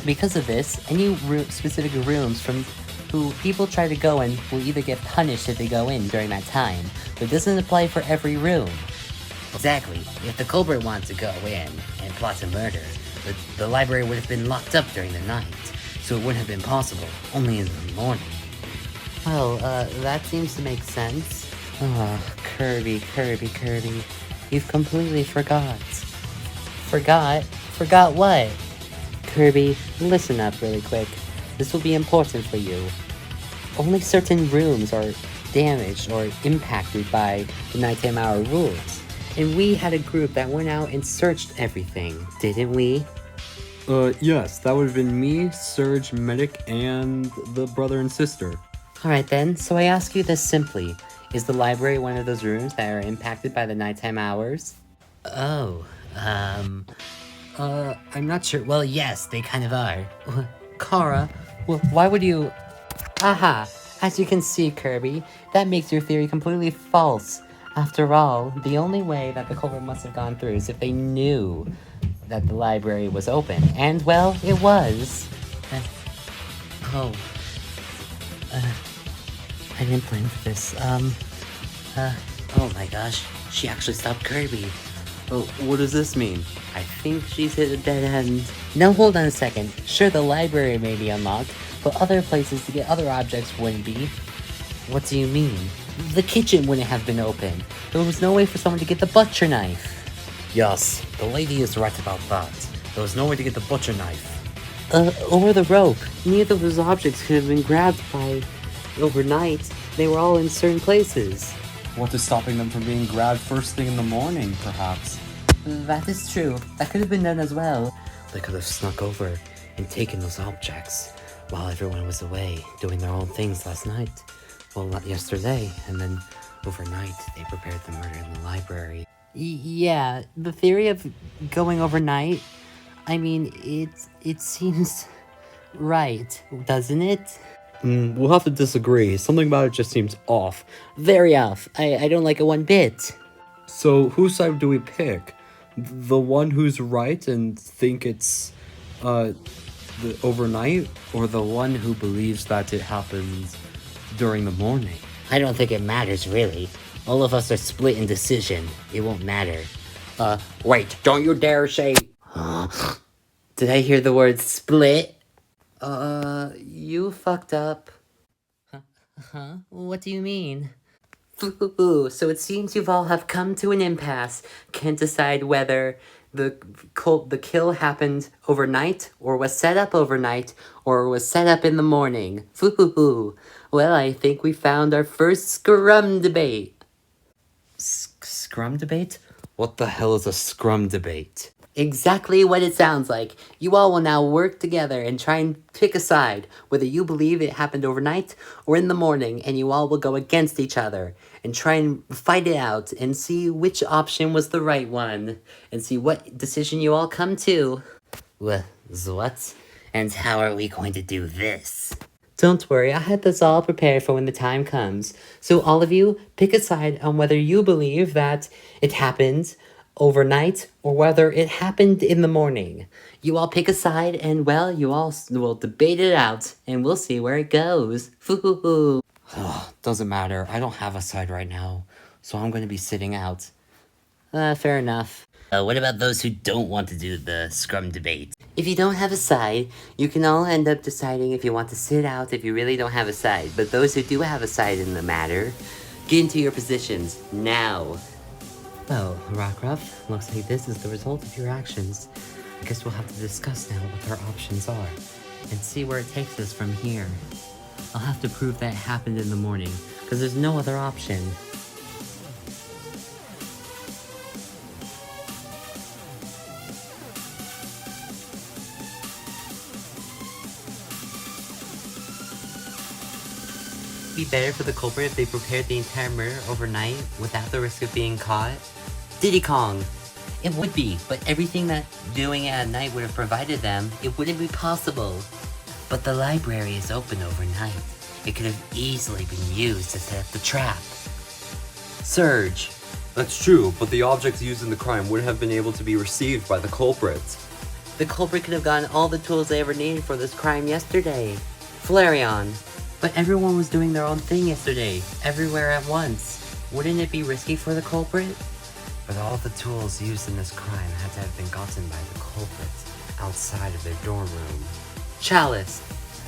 Because of this, any specific rooms from who people try to go in will either get punished if they go in during that time, but it doesn't apply for every room. Exactly. If the culprit wanted to go in and plot a murder, the library would have been locked up during the night, so it wouldn't have been possible, only in the morning. Well, that seems to make sense. Oh, Kirby. You've completely forgot. Forgot? Forgot what? Kirby, listen up really quick. This will be important for you. Only certain rooms are damaged or impacted by the nighttime hour rules. And we had a group that went out and searched everything, didn't we? Yes, that would have been me, Surge, Medic, and the brother and sister. Alright then, so I ask you this simply. Is the library one of those rooms that are impacted by the nighttime hours? Oh, I'm not sure. Well, yes, they kind of are. Chara, well, why would you... Aha! As you can see, Kirby, that makes your theory completely false. After all, the only way that the culprit must have gone through is if they knew that the library was open. And, well, it was. I didn't plan for this. Oh my gosh, she actually stopped Kirby. Oh, what does this mean? I think she's hit a dead end. Now hold on a second. Sure, the library may be unlocked, but other places to get other objects wouldn't be. What do you mean? The kitchen wouldn't have been open. There was no way for someone to get the butcher knife. Yes, the lady is right about that. There was no way to get the butcher knife. Or the rope. Neither of those objects could have been grabbed by overnight. They were all in certain places. What is stopping them from being grabbed first thing in the morning, perhaps? That is true. That could have been done as well. They could have snuck over and taken those objects while everyone was away doing their own things last night. Well, not yesterday, and then overnight they prepared the murder in the library. Yeah, the theory of going overnight, I mean, it seems right, doesn't it? We'll have to disagree. Something about it just seems off. Very off. I don't like it one bit. So, whose side do we pick? The one who's right and think it's, the overnight? Or the one who believes that it happens during the morning? I don't think it matters, really. All of us are split in decision. It won't matter. Wait, don't you dare say... Did I hear the word split? You fucked up. Huh? What do you mean? So it seems you've all have come to an impasse. Can't decide whether the kill happened overnight, or was set up overnight, or was set up in the morning. Well, I think we found our first Scrum Debate. Scrum Debate? What the hell is a Scrum Debate? Exactly what it sounds like. You all will now work together and try and pick a side, whether you believe it happened overnight or in the morning, and you all will go against each other and try and fight it out and see which option was the right one and see what decision you all come to. What? And how are we going to do this? Don't worry, I had this all prepared for when the time comes. So all of you, pick a side on whether you believe that it happened overnight, or whether it happened in the morning. You all pick a side, and well, you all will debate it out, and we'll see where it goes. Foo-hoo-hoo. Doesn't matter. I don't have a side right now, so I'm gonna be sitting out. Fair enough. What about those who don't want to do the Scrum Debate? If you don't have a side, you can all end up deciding if you want to sit out if you really don't have a side. But those who do have a side in the matter, get into your positions now. Well, Rockruff, looks like this is the result of your actions. I guess we'll have to discuss now what our options are, and see where it takes us from here. I'll have to prove that it happened in the morning, because there's no other option. Be better for the culprit if they prepared the entire murder overnight without the risk of being caught? Diddy Kong! It would be, but everything that doing it at night would have provided them, it wouldn't be possible. But the library is open overnight. It could have easily been used to set up the trap. Surge. That's true, but the objects used in the crime wouldn't have been able to be received by the culprit. The culprit could have gotten all the tools they ever needed for this crime yesterday. Flareon. But everyone was doing their own thing yesterday, everywhere at once. Wouldn't it be risky for the culprit? But all the tools used in this crime had to have been gotten by the culprits outside of their dorm room. Chalice.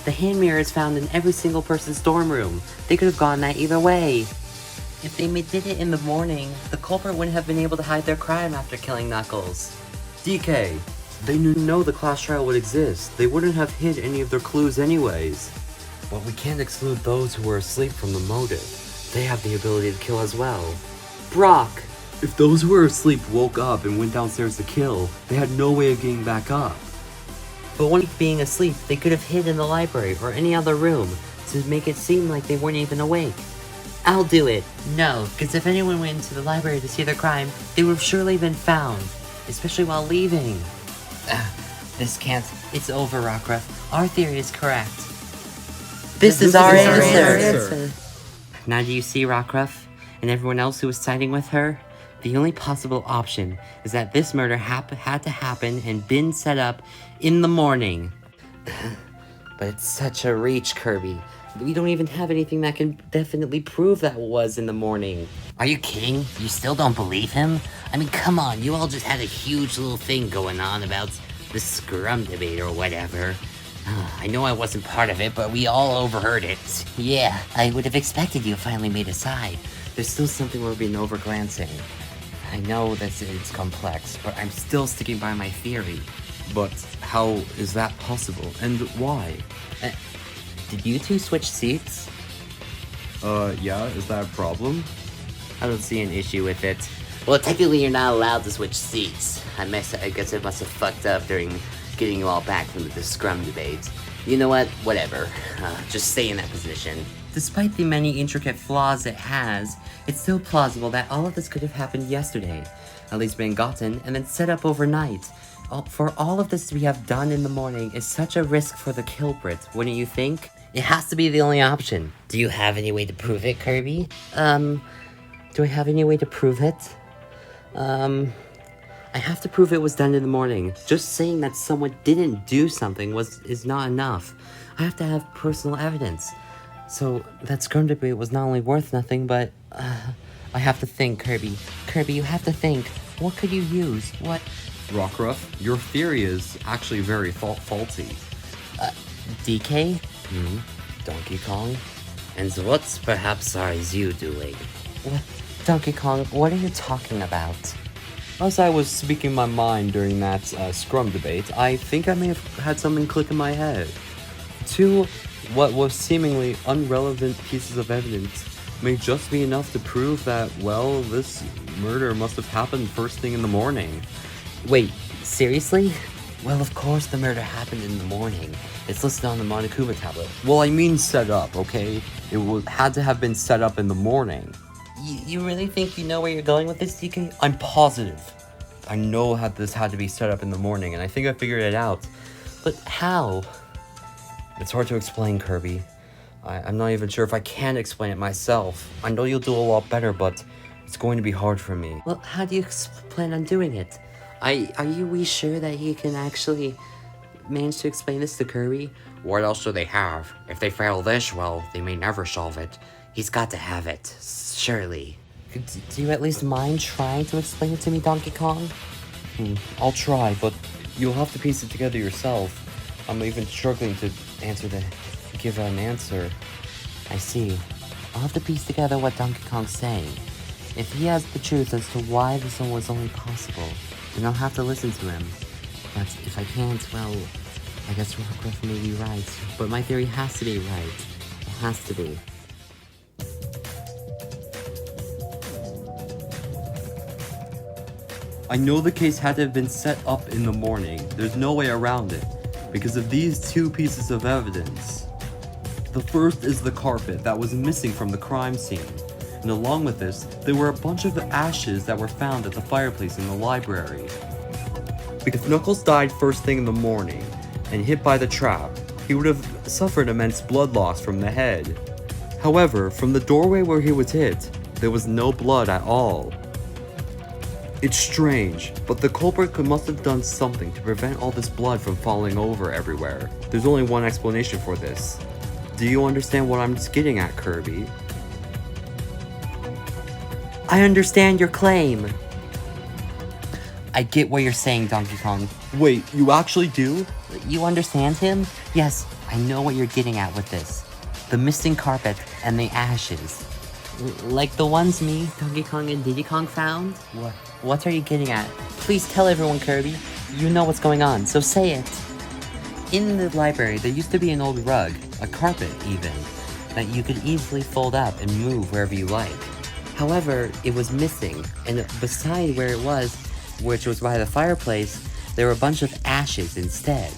The hand mirror is found in every single person's dorm room. They could have gone that either way. If they did it in the morning, the culprit wouldn't have been able to hide their crime after killing Knuckles. DK, they know the class trial would exist. They wouldn't have hid any of their clues anyways. But we can't exclude those who were asleep from the motive. They have the ability to kill as well. Brock. If those who were asleep woke up and went downstairs to kill, they had no way of getting back up. But when being asleep, they could have hid in the library or any other room to make it seem like they weren't even awake. I'll do it. No, because if anyone went into the library to see their crime, they would have surely been found, especially while leaving. This can't. It's over, Rockruff. Our theory is correct. This is our answer. Now do you see, Rockruff, and everyone else who was siding with her? The only possible option is that this murder had to happen and been set up in the morning. But it's such a reach, Kirby. We don't even have anything that can definitely prove that was in the morning. Are you kidding? You still don't believe him? I mean, come on, you all just had a huge little thing going on about the Scrum Debate or whatever. I know I wasn't part of it, but we all overheard it. Yeah, I would have expected you finally made a side. There's still something we're being overglancing. I know that it's complex, but I'm still sticking by my theory. But how is that possible, and why? Did you two switch seats? Yeah, is that a problem? I don't see an issue with it. Well, technically you're not allowed to switch seats. I guess it must have fucked up during getting you all back from the Scrum Debate. You know what? Whatever. Just stay in that position. Despite the many intricate flaws it has, it's still plausible that all of this could have happened yesterday. At least been gotten and then set up overnight. For all of this to have done in the morning is such a risk for the culprit, wouldn't you think? It has to be the only option. Do you have any way to prove it, Kirby? Do I have any way to prove it? I have to prove it was done in the morning. Just saying that someone didn't do something is not enough. I have to have personal evidence. So that Scrum Debate was not only worth nothing, but I have to think, Kirby. Kirby, you have to think. What could you use? What? Rockruff, your theory is actually very faulty. DK? Donkey Kong? And what perhaps are you doing? What? Donkey Kong, what are you talking about? As I was speaking my mind during that Scrum Debate, I think I may have had something click in my head. Two what was seemingly irrelevant pieces of evidence may just be enough to prove that, well, this murder must have happened first thing in the morning. Wait, seriously? Well, of course the murder happened in the morning. It's listed on the Monokuma tablet. Well, I mean set up, okay? It had to have been set up in the morning. You really think you know where you're going with this, DK? I'm positive. I know how this had to be set up in the morning, and I think I figured it out. But how? It's hard to explain, Kirby. I'm not even sure if I can explain it myself. I know you'll do a lot better, but It's going to be hard for me. Well, how do you plan on doing it? Are we sure that he can actually manage to explain this to Kirby? What else do they have? If they fail this, well, they may never solve it. He's got to have it, surely. Do you at least mind trying to explain it to me, Donkey Kong? I'll try, but you'll have to piece it together yourself. I'm even struggling to give an answer. I see. I'll have to piece together what Donkey Kong's saying. If he has the truth as to why this was only possible, then I'll have to listen to him. But if I can't, well, I guess Rockruff may be right. But my theory has to be right. It has to be. I know the case had to have been set up in the morning. There's no way around it, because of these two pieces of evidence. The first is the carpet that was missing from the crime scene. And along with this, there were a bunch of ashes that were found at the fireplace in the library. If Knuckles died first thing in the morning and hit by the trap, he would have suffered immense blood loss from the head. However, from the doorway where he was hit, there was no blood at all. It's strange, but the culprit must have done something to prevent all this blood from falling over everywhere. There's only one explanation for this. Do you understand what I'm just getting at, Kirby? I understand your claim. I get what you're saying, Donkey Kong. Wait, you actually do? You understand him? Yes, I know what you're getting at with this. The missing carpet and the ashes. Like the ones me, Donkey Kong, and Diddy Kong found? What are you getting at? Please tell everyone, Kirby. You know what's going on, so say it. In the library, there used to be an old rug, a carpet even, that you could easily fold up and move wherever you like. However, it was missing, and beside where it was, which was by the fireplace, there were a bunch of ashes instead.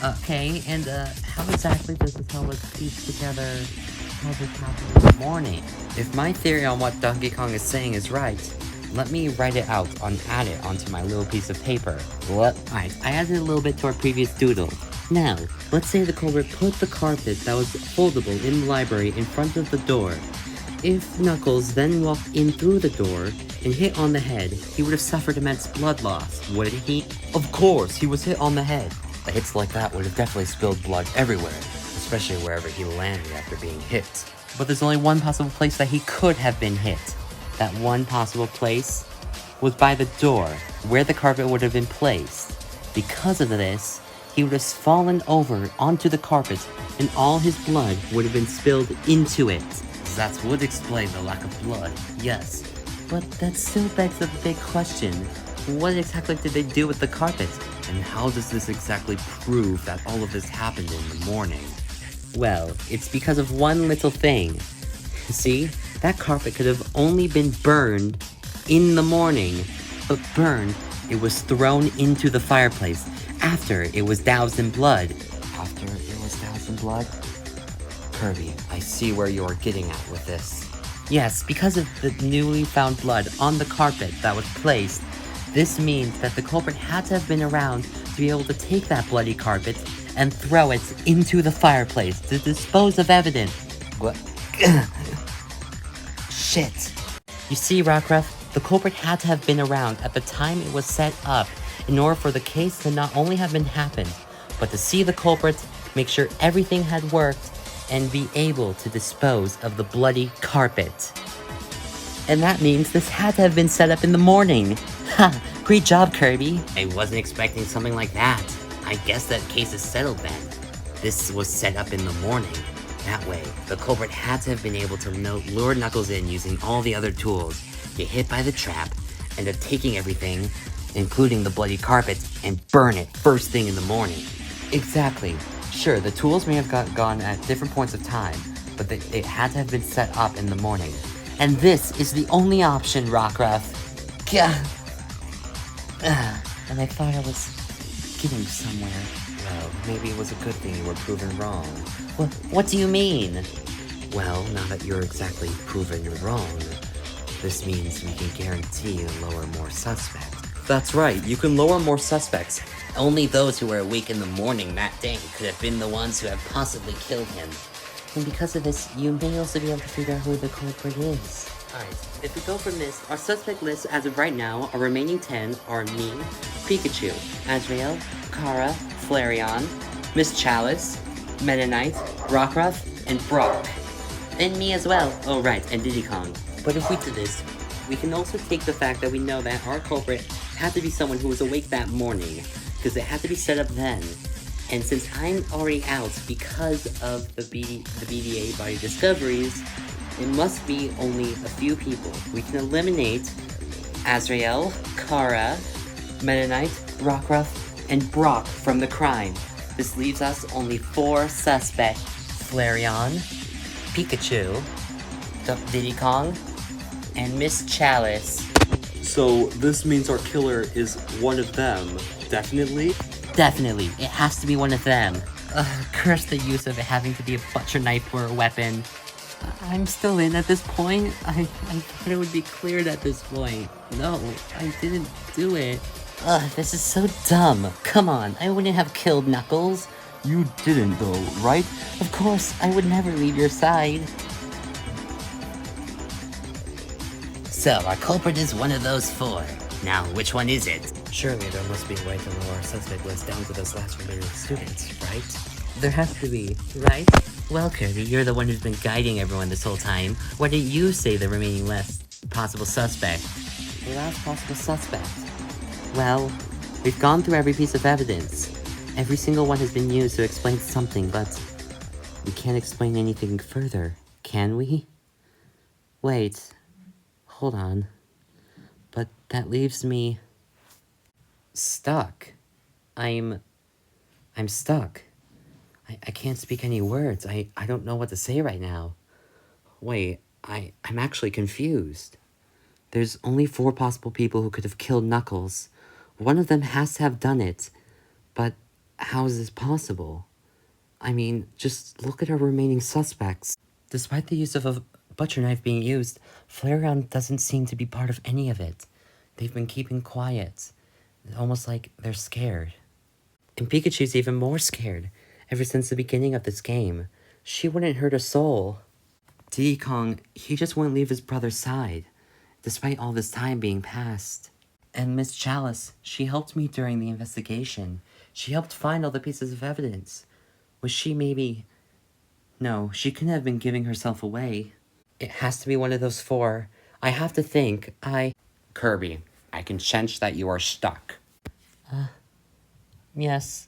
Okay, and how exactly does this help us piece together how this happened in the morning? If my theory on what Donkey Kong is saying is right, let me write it out add it onto my little piece of paper. Alright, I added a little bit to our previous doodle. Now, let's say the culprit put the carpet that was foldable in the library in front of the door. If Knuckles then walked in through the door and hit on the head, he would have suffered immense blood loss, wouldn't he? Of course, he was hit on the head. A hits like that would have definitely spilled blood everywhere, especially wherever he landed after being hit. But there's only one possible place that he could have been hit. That one possible place was by the door, where the carpet would have been placed. Because of this, he would have fallen over onto the carpet, and all his blood would have been spilled into it. That would explain the lack of blood, yes. But that still begs the big question. What exactly did they do with the carpet? And how does this exactly prove that all of this happened in the morning? Well, it's because of one little thing. See, that carpet could have only been burned in the morning. But burned, it was thrown into the fireplace after it was doused in blood. After it was doused in blood? Kirby, I see where you are getting at with this. Yes, because of the newly found blood on the carpet that was placed, this means that the culprit had to have been around to be able to take that bloody carpet and throw it into the fireplace to dispose of evidence. What? Shit. You see, Rockruff, the culprit had to have been around at the time it was set up in order for the case to not only have been happened, but to see the culprit, make sure everything had worked, and be able to dispose of the bloody carpet. And that means this had to have been set up in the morning. Ha! Great job, Kirby. I wasn't expecting something like that. I guess that case is settled then. This was set up in the morning. That way, the culprit had to have been able to lure Knuckles in using all the other tools, get hit by the trap, end up taking everything, including the bloody carpet, and burn it first thing in the morning. Exactly. Sure, the tools may have gone at different points of time, but it had to have been set up in the morning. And this is the only option, Rockruff. Gah. And I thought I was getting somewhere. Well, maybe it was a good thing you were proven wrong. What do you mean? Well, now that you're exactly proven wrong, this means we can guarantee and lower more suspects. That's right, you can lower more suspects. Only those who were awake in the morning that day could have been the ones who have possibly killed him. And because of this, you may also be able to figure out who the culprit is. Alright, if we go from this, our suspect list as of right now, our remaining 10 are me, Pikachu, Azrael, Chara, Flareon, Miss Chalice, Meta Knight, Rockruff, and Brock. And me as well. Oh right, and Diddy Kong. But if we do this, we can also take the fact that we know that our culprit had to be someone who was awake that morning, because it had to be set up then. And since I'm already out because of the BDA body discoveries, it must be only a few people. We can eliminate Azrael, Chara, Meta Knight, Rockruff, and Brock from the crime. This leaves us only 4 suspects. Flareon, Pikachu, Diddy Kong, and Miss Chalice. So this means our killer is one of them, definitely? Definitely, it has to be one of them. Curse the use of it having to be a butcher knife for a weapon. I'm still in at this point. I thought it would be cleared at this point. No, I didn't do it. This is so dumb. Come on, I wouldn't have killed Knuckles. You didn't though, right? Of course, I would never leave your side. So, our culprit is one of those 4. Now, which one is it? Surely there must be a way to lower our suspect list down to those last remaining students, right? There has to be, right? Well, Kirby, you're the one who's been guiding everyone this whole time. Why didn't you say the remaining last possible suspect? The last possible suspect? Well, we've gone through every piece of evidence. Every single one has been used to explain something, but we can't explain anything further, can we? Wait, hold on. But that leaves me stuck. I'm stuck. I can't speak any words. I don't know what to say right now. Wait, I'm actually confused. There's only 4 possible people who could have killed Knuckles. One of them has to have done it. But how is this possible? I mean, just look at our remaining suspects. Despite the use of a butcher knife being used, Flareon doesn't seem to be part of any of it. They've been keeping quiet. Almost like they're scared. And Pikachu's even more scared. Ever since the beginning of this game, she wouldn't hurt a soul. Diddy Kong, he just wouldn't leave his brother's side, despite all this time being passed. And Miss Chalice, she helped me during the investigation. She helped find all the pieces of evidence. Was she maybe... No, she couldn't have been giving herself away. It has to be one of those 4. I have to think, Kirby, I can sense that you are stuck. Yes,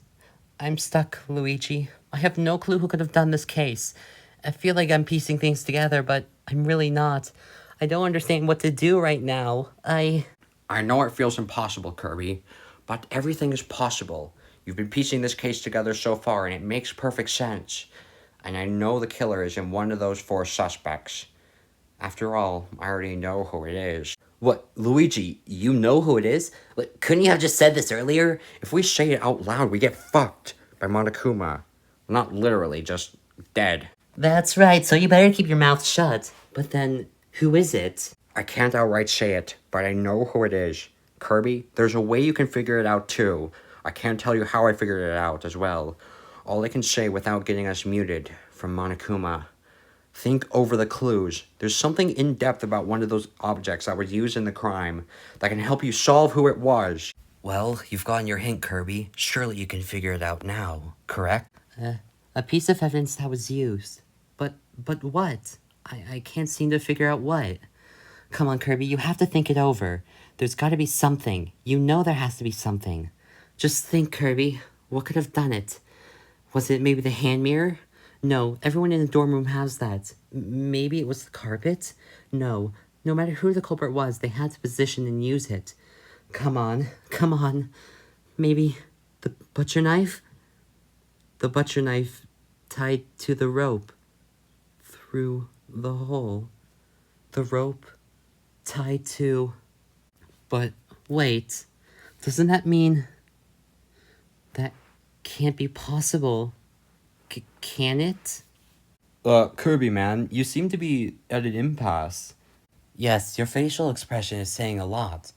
I'm stuck, Luigi. I have no clue who could have done this case. I feel like I'm piecing things together, but I'm really not. I don't understand what to do right now. I know it feels impossible, Kirby, but everything is possible. You've been piecing this case together so far, and it makes perfect sense. And I know the killer is in one of those 4 suspects. After all, I already know who it is. What, Luigi, you know who it is? Like, couldn't you have just said this earlier? If we say it out loud, we get fucked by Monokuma. Not literally, just dead. That's right, so you better keep your mouth shut. But then, who is it? I can't outright say it, but I know who it is. Kirby, there's a way you can figure it out too. I can't tell you how I figured it out as well. All I can say without getting us muted from Monokuma. Think over the clues. There's something in-depth about one of those objects that was used in the crime that can help you solve who it was. Well, you've gotten your hint, Kirby. Surely you can figure it out now, correct? A piece of evidence that was used. But what? I can't seem to figure out what. Come on, Kirby, you have to think it over. There's gotta be something. You know there has to be something. Just think, Kirby. What could have done it? Was it maybe the hand mirror? No, everyone in the dorm room has that. Maybe it was the carpet? No. No matter who the culprit was, they had to position and use it. Come on. Maybe the butcher knife? The butcher knife tied to the rope through the hole. The rope tied to... But wait, doesn't that mean that can't be possible? Can it? Kirby, man, you seem to be at an impasse. Yes, your facial expression is saying a lot.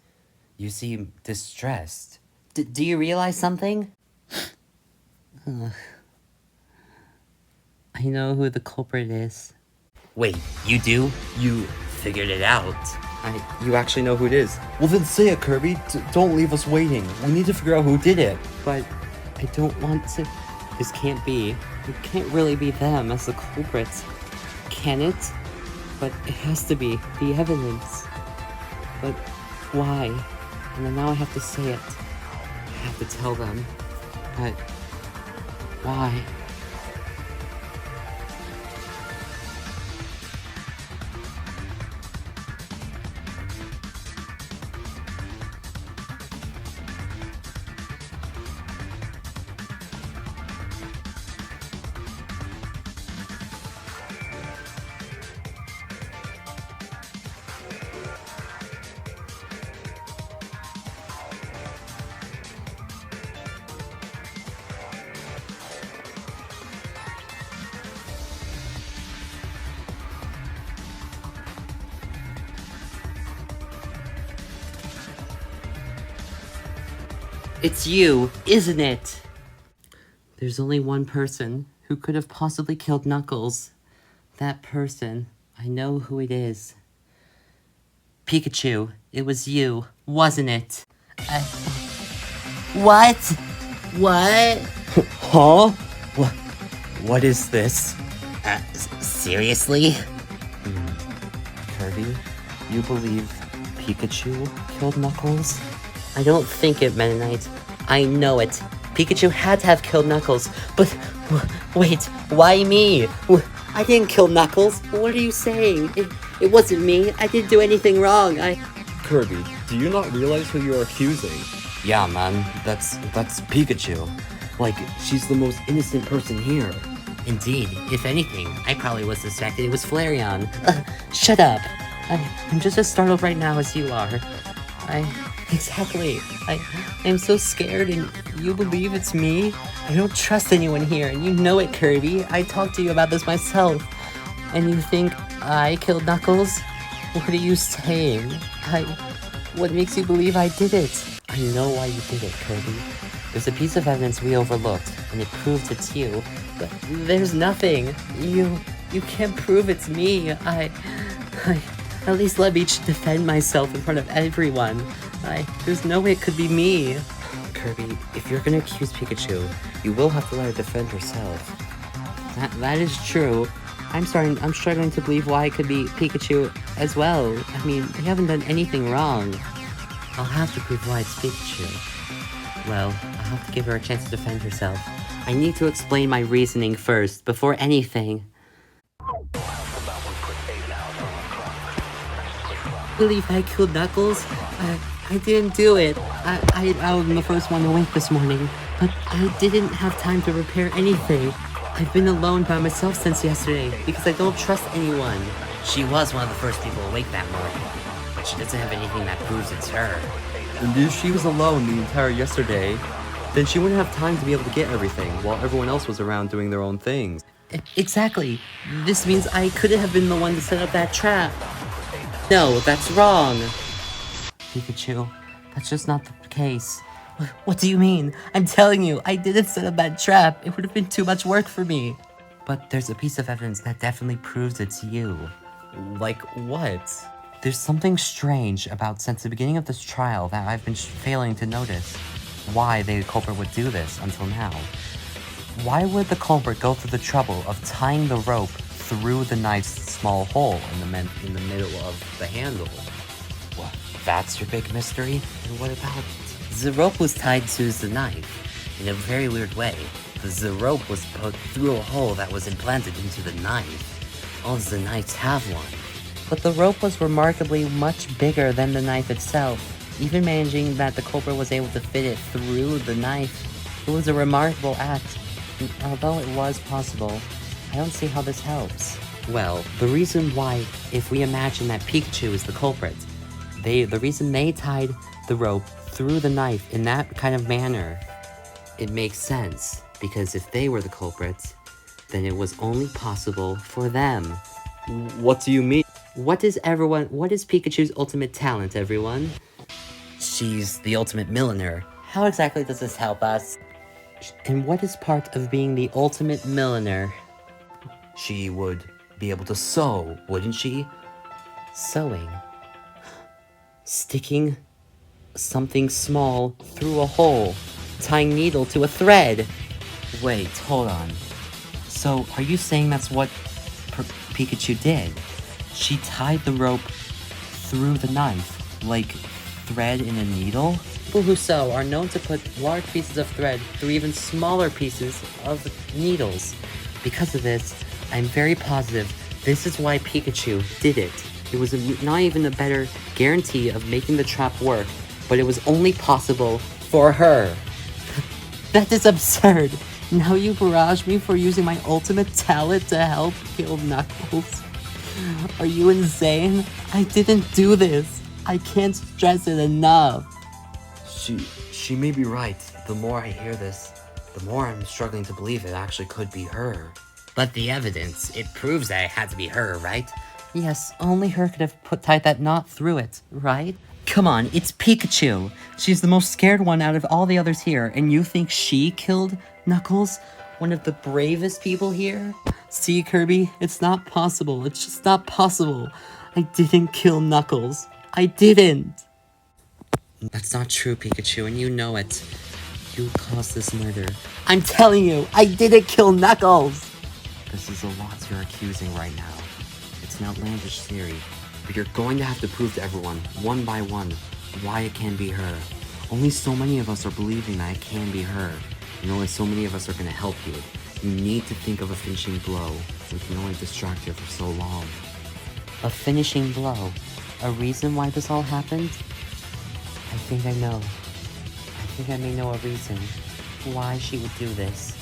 You seem distressed. Do you realize something? I know who the culprit is. Wait, you do? You figured it out. You actually know who it is. Well then say it, Kirby. Don't leave us waiting. We need to figure out who did it. But I don't want to. This can't be. It can't really be them as the culprits. Can it? But it has to be. The evidence. But why? And then now I have to say it. I have to tell them. But why? It's you, isn't it? There's only one person who could have possibly killed Knuckles. That person, I know who it is. Pikachu, it was you, wasn't it? What? What? Huh? What is this? Seriously? Kirby, you believe Pikachu killed Knuckles? I don't think it, Mennonite. I know it. Pikachu had to have killed Knuckles, but wait, why me? I didn't kill Knuckles. What are you saying? It wasn't me. I didn't do anything wrong. Kirby, do you not realize who you're accusing? Yeah, man. That's Pikachu. Like, she's the most innocent person here. Indeed. If anything, I probably was suspected it was Flareon. Shut up. I'm just as startled right now as you are. Exactly. I'm so scared, and you believe it's me? I don't trust anyone here, and you know it, Kirby. I talked to you about this myself. And you think I killed Knuckles? What are you saying? What makes you believe I did it? I know why you did it, Kirby. There's a piece of evidence we overlooked, and it proves it's you. But there's nothing. You can't prove it's me. At least let me defend myself in front of everyone. There's no way it could be me. Kirby, if you're gonna accuse Pikachu, you will have to let her defend herself. That is true. I'm struggling to believe why it could be Pikachu as well. I mean, they haven't done anything wrong. I'll have to prove why it's Pikachu. Well, I'll have to give her a chance to defend herself. I need to explain my reasoning first, before anything. Believe I killed Knuckles? I didn't do it. I was the first one awake this morning, but I didn't have time to repair anything. I've been alone by myself since yesterday, because I don't trust anyone. She was one of the first people awake that morning, but she doesn't have anything that proves it's her. And if she was alone the entire yesterday, then she wouldn't have time to be able to get everything, while everyone else was around doing their own things. Exactly. This means I couldn't have been the one to set up that trap. No, that's wrong. Pikachu, that's just not the case. What do you mean? I'm telling you, I didn't set up that trap. It would have been too much work for me. But there's a piece of evidence that definitely proves it's you. Like what? There's something strange about since the beginning of this trial that I've been failing to notice. Why the culprit would do this until now. Why would the culprit go through the trouble of tying the rope through the knife's small hole in the middle of the handle? What? That's your big mystery? And what about it? The rope was tied to the knife in a very weird way. The rope was put through a hole that was implanted into the knife. All the knives have one. But the rope was remarkably much bigger than the knife itself, even managing that the culprit was able to fit it through the knife. It was a remarkable act, and although it was possible, I don't see how this helps. Well, the reason why, if we imagine that Pikachu is the culprit, the reason they tied the rope through the knife in that kind of manner, it makes sense, because if they were the culprits, then it was only possible for them. What do you mean? What is Pikachu's ultimate talent, everyone? She's the ultimate milliner. How exactly does this help us? And what is part of being the ultimate milliner? She would be able to sew, wouldn't she? Sewing. Sticking something small through a hole. Tying needle to a thread. Wait, hold on. So, are you saying that's what Pikachu did? She tied the rope through the knife, like thread in a needle? People who sew are known to put large pieces of thread through even smaller pieces of needles. Because of this, I'm very positive this is why Pikachu did it. It was not even a better guarantee of making the trap work, but it was only possible for her. That is absurd. Now you barrage me for using my ultimate talent to help kill Knuckles. Are you insane? I didn't do this. I can't stress it enough. She may be right. The more I hear this, the more I'm struggling to believe it actually could be her. But the evidence, it proves that it had to be her, right? Yes, only her could have tied that knot through it, right? Come on, it's Pikachu. She's the most scared one out of all the others here, and you think she killed Knuckles? One of the bravest people here? See, Kirby, it's not possible. It's just not possible. I didn't kill Knuckles. I didn't. That's not true, Pikachu, and you know it. You caused this murder. I'm telling you, I didn't kill Knuckles! This is a lot you're accusing right now. It's an outlandish theory, but you're going to have to prove to everyone, one by one, why it can be her. Only so many of us are believing that it can be her, and only so many of us are going to help you. You need to think of a finishing blow. We can only distract you for so long. A finishing blow? A reason why this all happened? I think I know. I think I may know a reason why she would do this.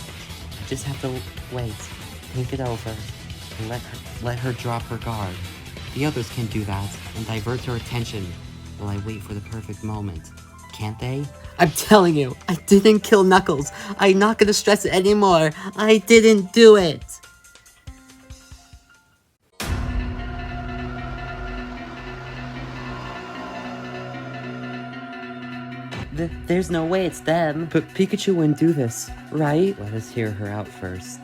I just have to wait, think it over, and let her drop her guard. The others can do that and divert her attention while I wait for the perfect moment. Can't they? I'm telling you, I didn't kill Knuckles. I'm not gonna stress it anymore. I didn't do it. There's no way it's them. But Pikachu wouldn't do this. Right? Let us hear her out first.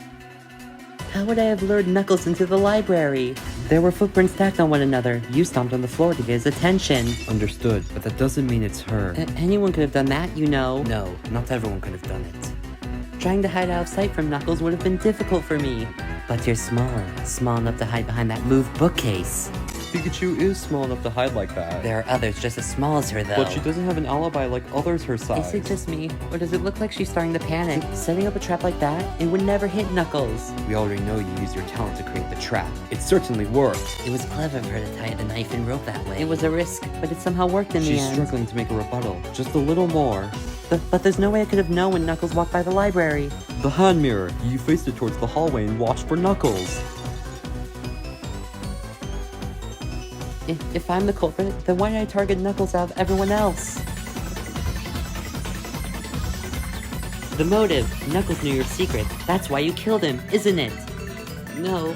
How would I have lured Knuckles into the library? There were footprints stacked on one another. You stomped on the floor to get his attention. Understood, but that doesn't mean it's her. Anyone could have done that, you know. No, not everyone could have done it. Trying to hide out of sight from Knuckles would have been difficult for me. But you're small enough to hide behind that moved bookcase. Pikachu is small enough to hide like that. There are others just as small as her, though. But she doesn't have an alibi like others her size. Is it just me, or does it look like she's starting to panic? Setting up a trap like that, it would never hit Knuckles. We already know you used your talent to create the trap. It certainly worked. It was clever of her to tie the knife and rope that way. It was a risk, but it somehow worked in the end. She's struggling to make a rebuttal. Just a little more. But there's no way I could have known when Knuckles walked by the library. The hand mirror. You faced it towards the hallway and watched for Knuckles. If I'm the culprit, then why did I target Knuckles out of everyone else? The motive. Knuckles knew your secret. That's why you killed him, isn't it? No,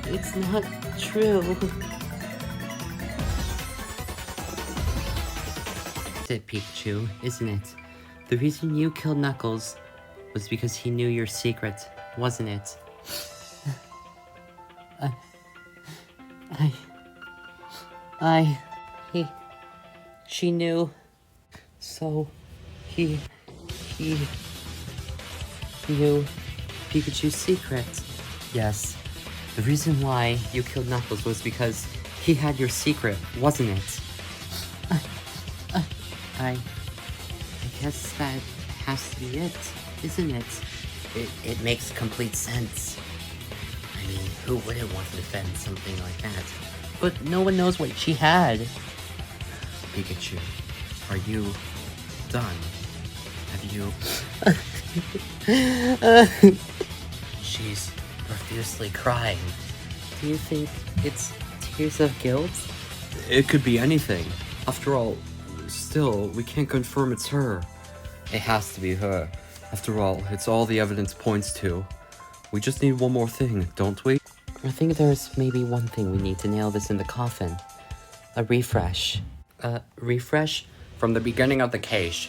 it's not true. That's it, Pikachu, isn't it? The reason you killed Knuckles was because he knew your secret, wasn't it? She knew. So, he knew Pikachu's secret. Yes. The reason why you killed Knuckles was because he had your secret, wasn't it? I guess that has to be it, isn't it? It makes complete sense. I mean, who wouldn't want to defend something like that? But no one knows what she had. Pikachu, are you done? Have you... She's profusely crying. Do you think it's tears of guilt? It could be anything. After all, still, we can't confirm it's her. It has to be her. After all, it's all the evidence points to. We just need one more thing, don't we? I think there's maybe one thing we need to nail this in the coffin. A refresh. Refresh? From the beginning of the case,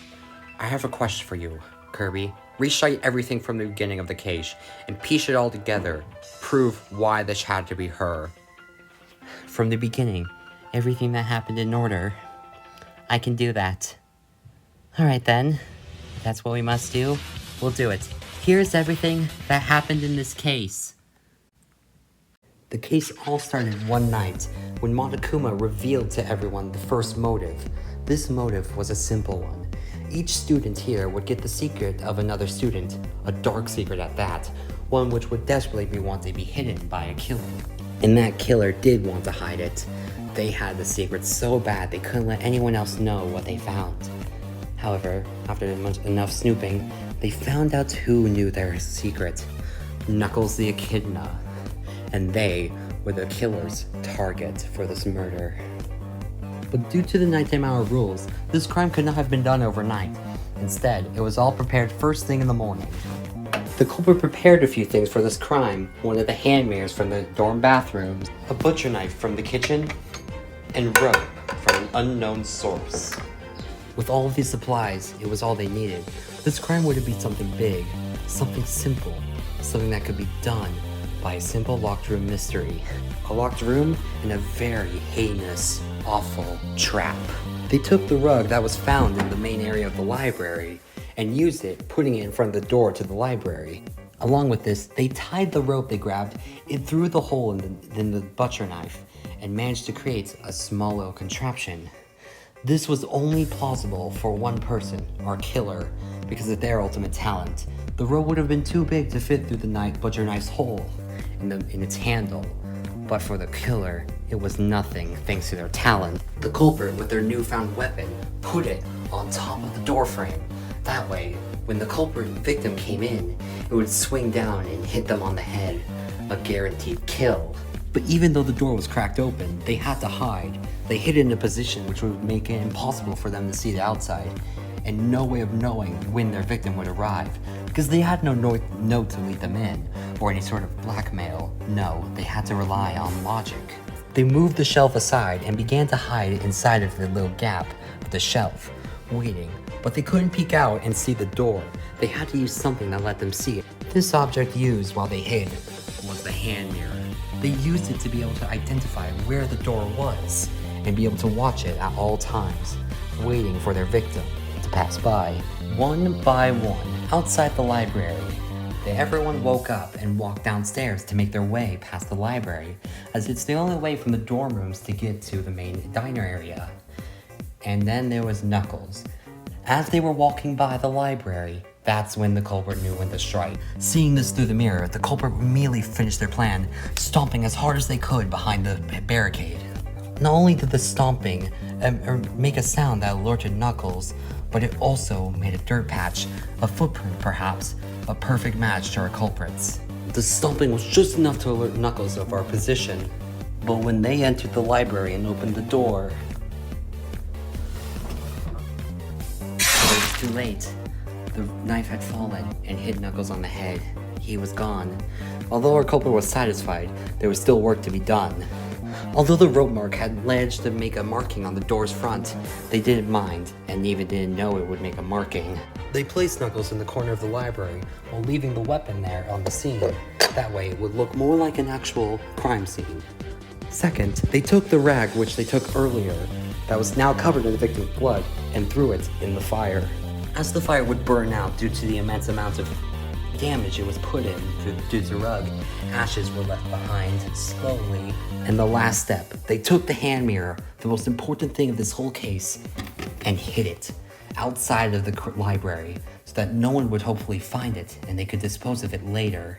I have a question for you, Kirby. Recite everything from the beginning of the case and piece it all together. Prove why this had to be her. From the beginning, everything that happened in order. I can do that. Alright then, if that's what we must do, we'll do it. Here's everything that happened in this case. The case all started one night when Monokuma revealed to everyone the first motive. This motive was a simple one. Each student here would get the secret of another student, a dark secret at that, one which would desperately want to be hidden by a killer. And that killer did want to hide it. They had the secret so bad they couldn't let anyone else know what they found. However, after enough snooping, they found out who knew their secret. Knuckles the Echidna. And they were the killer's target for this murder. But due to the nighttime hour rules, this crime could not have been done overnight. Instead, it was all prepared first thing in the morning. The culprit prepared a few things for this crime: one of the hand mirrors from the dorm bathrooms, a butcher knife from the kitchen, and rope from an unknown source. With all of these supplies, it was all they needed. This crime would be something big, something simple, something that could be done by a simple locked room mystery. A locked room and a very heinous, awful trap. They took the rug that was found in the main area of the library and used it, putting it in front of the door to the library. Along with this, they tied the rope they grabbed in through the hole in the butcher knife and managed to create a small little contraption. This was only plausible for one person, our killer, because of their ultimate talent. The rope would have been too big to fit through the butcher knife's hole in its handle. But for the killer, it was nothing thanks to their talent. The culprit, with their newfound weapon, put it on top of the doorframe. That way, when the culprit victim came in, it would swing down and hit them on the head. A guaranteed kill. But even though the door was cracked open, they had to hide. They hid in a position which would make it impossible for them to see the outside, and no way of knowing when their victim would arrive, because they had no note to lead them in, or any sort of blackmail. No, they had to rely on logic. They moved the shelf aside and began to hide inside of the little gap of the shelf, waiting, but they couldn't peek out and see the door. They had to use something that let them see it. This object used while they hid was the hand mirror. They used it to be able to identify where the door was and be able to watch it at all times, waiting for their victim to pass by. One by one, outside the library, everyone woke up and walked downstairs to make their way past the library, as it's the only way from the dorm rooms to get to the main diner area. And then there was Knuckles. As they were walking by the library, that's when the culprit knew when to strike. Seeing this through the mirror, the culprit immediately finished their plan, stomping as hard as they could behind the barricade. Not only did the stomping make a sound that alerted Knuckles, but it also made a dirt patch, a footprint perhaps, a perfect match to our culprits. The stomping was just enough to alert Knuckles of our position, but when they entered the library and opened the door, it was too late. The knife had fallen and hit Knuckles on the head. He was gone. Although our culprit was satisfied, there was still work to be done. Although the rope mark had managed to make a marking on the door's front, they didn't mind, and even didn't know it would make a marking. They placed Knuckles in the corner of the library, while leaving the weapon there on the scene. That way it would look more like an actual crime scene. Second, they took the rag which they took earlier, that was now covered in the victim's blood, and threw it in the fire. As the fire would burn out due to the immense amount of damage it was put in due to the rug, ashes were left behind slowly. And the last step, they took the hand mirror, the most important thing of this whole case, and hid it outside of the library so that no one would hopefully find it and they could dispose of it later.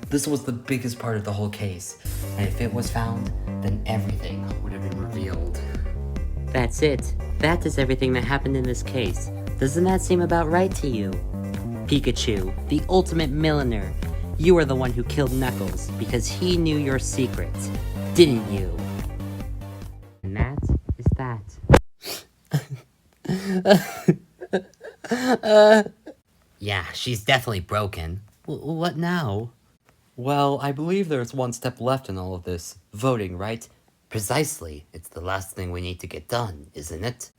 This was the biggest part of the whole case, and if it was found, then everything would have been revealed. That's it. That is everything that happened in this case. Doesn't that seem about right to you? Pikachu, the ultimate milliner, you are the one who killed Knuckles because he knew your secret, didn't you? And that is that. Yeah, she's definitely broken. What now? Well, I believe there's one step left in all of this. Voting, right? Precisely. It's the last thing we need to get done, isn't it?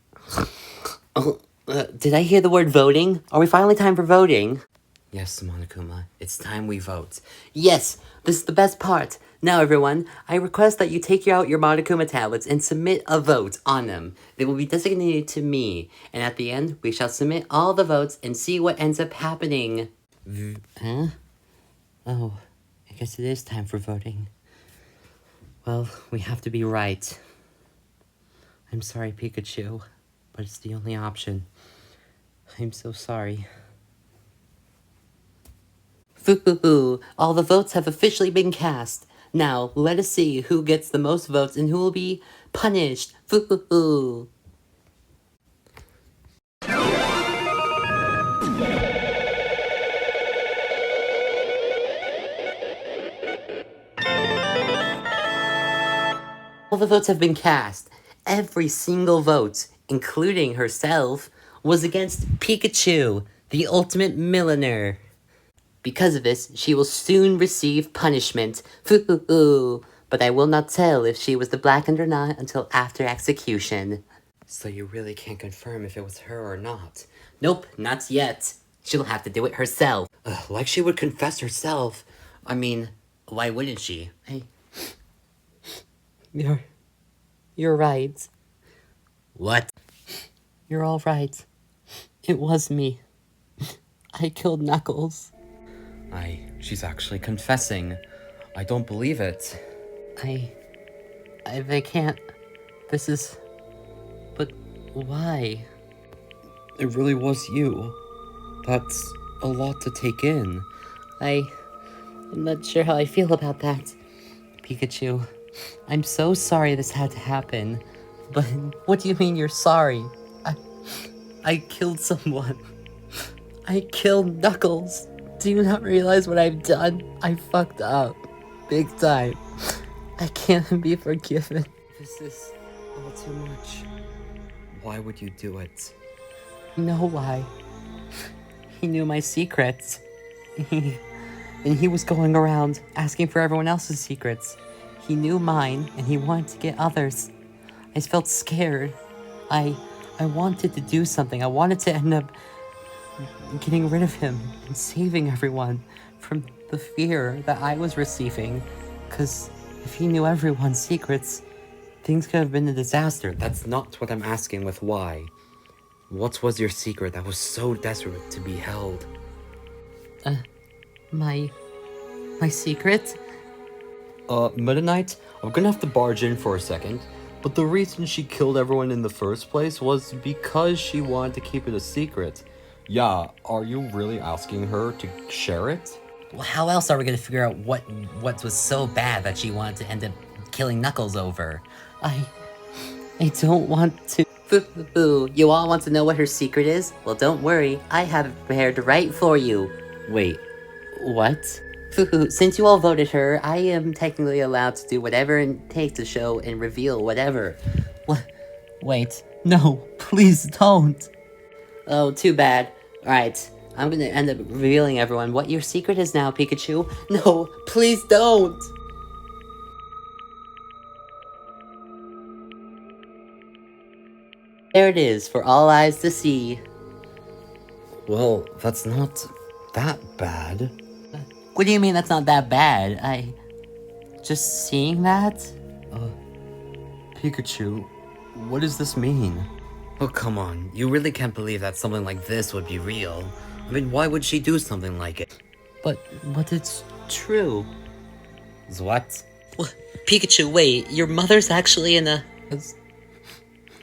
Did I hear the word voting? Are we finally time for voting? Yes, Monokuma, it's time we vote. Yes, this is the best part. Now, everyone, I request that you take out your Monokuma tablets and submit a vote on them. They will be designated to me, and at the end, we shall submit all the votes and see what ends up happening. Huh? Oh, I guess it is time for voting. Well, we have to be right. I'm sorry, Pikachu, but it's the only option. I'm so sorry. Foo-hoo-hoo, all the votes have officially been cast. Now, let us see who gets the most votes and who will be punished. Foo-hoo-hoo. All the votes have been cast. Every single vote, including herself, was against Pikachu, the ultimate milliner. Because of this, she will soon receive punishment. Foo-hoo-hoo. But I will not tell if she was the Blackened or not until after execution. So you really can't confirm if it was her or not? Nope, not yet. She'll have to do it herself. Like she would confess herself. I mean, why wouldn't she? You're right. What? You're all right. It was me. I killed Knuckles. She's actually confessing. I don't believe it. They can't. This is... But why? It really was you. That's a lot to take in. I'm not sure how I feel about that. Pikachu, I'm so sorry this had to happen. But what do you mean you're sorry? I killed someone. I killed Knuckles. Do you not realize what I've done? I fucked up. Big time. I can't be forgiven. This is all too much. Why would you do it? You know why? He knew my secrets. And he was going around asking for everyone else's secrets. He knew mine, and he wanted to get others. I felt scared. I wanted to do something. I wanted to end up getting rid of him and saving everyone from the fear that I was receiving. Because if he knew everyone's secrets, things could have been a disaster. That's not what I'm asking with why. What was your secret that was so desperate to be held? My secret? Meta Knight, I'm gonna have to barge in for a second, but the reason she killed everyone in the first place was because she wanted to keep it a secret. Yeah, are you really asking her to share it? Well, how else are we gonna figure out what was so bad that she wanted to end up killing Knuckles over? I don't want to. Boo, you all want to know what her secret is? Well, don't worry, I have it prepared right for you. Wait, What? Since you all voted her, I am technically allowed to do whatever it takes to show and reveal whatever. What? Wait, no, please don't. Oh, too bad. Alright, I'm gonna end up revealing everyone what your secret is now, Pikachu. No, please don't! There it is, for all eyes to see. well, that's not that bad. What do you mean that's not that bad? Just seeing that? Pikachu, what does this mean? Oh, come on. You really can't believe that something like this would be real. I mean, why would she do something like it? But it's true. What? Pikachu, wait. Your mother's actually in a... It's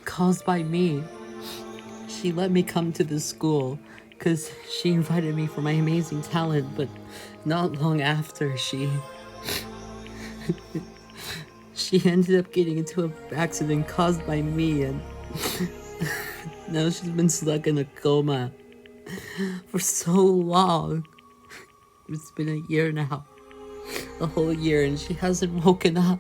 caused by me. She let me come to this school because she invited me for my amazing talent, but not long after, she ended up getting into an accident caused by me, and now she's been stuck in a coma for so long. It's been a year now. A whole year, and she hasn't woken up.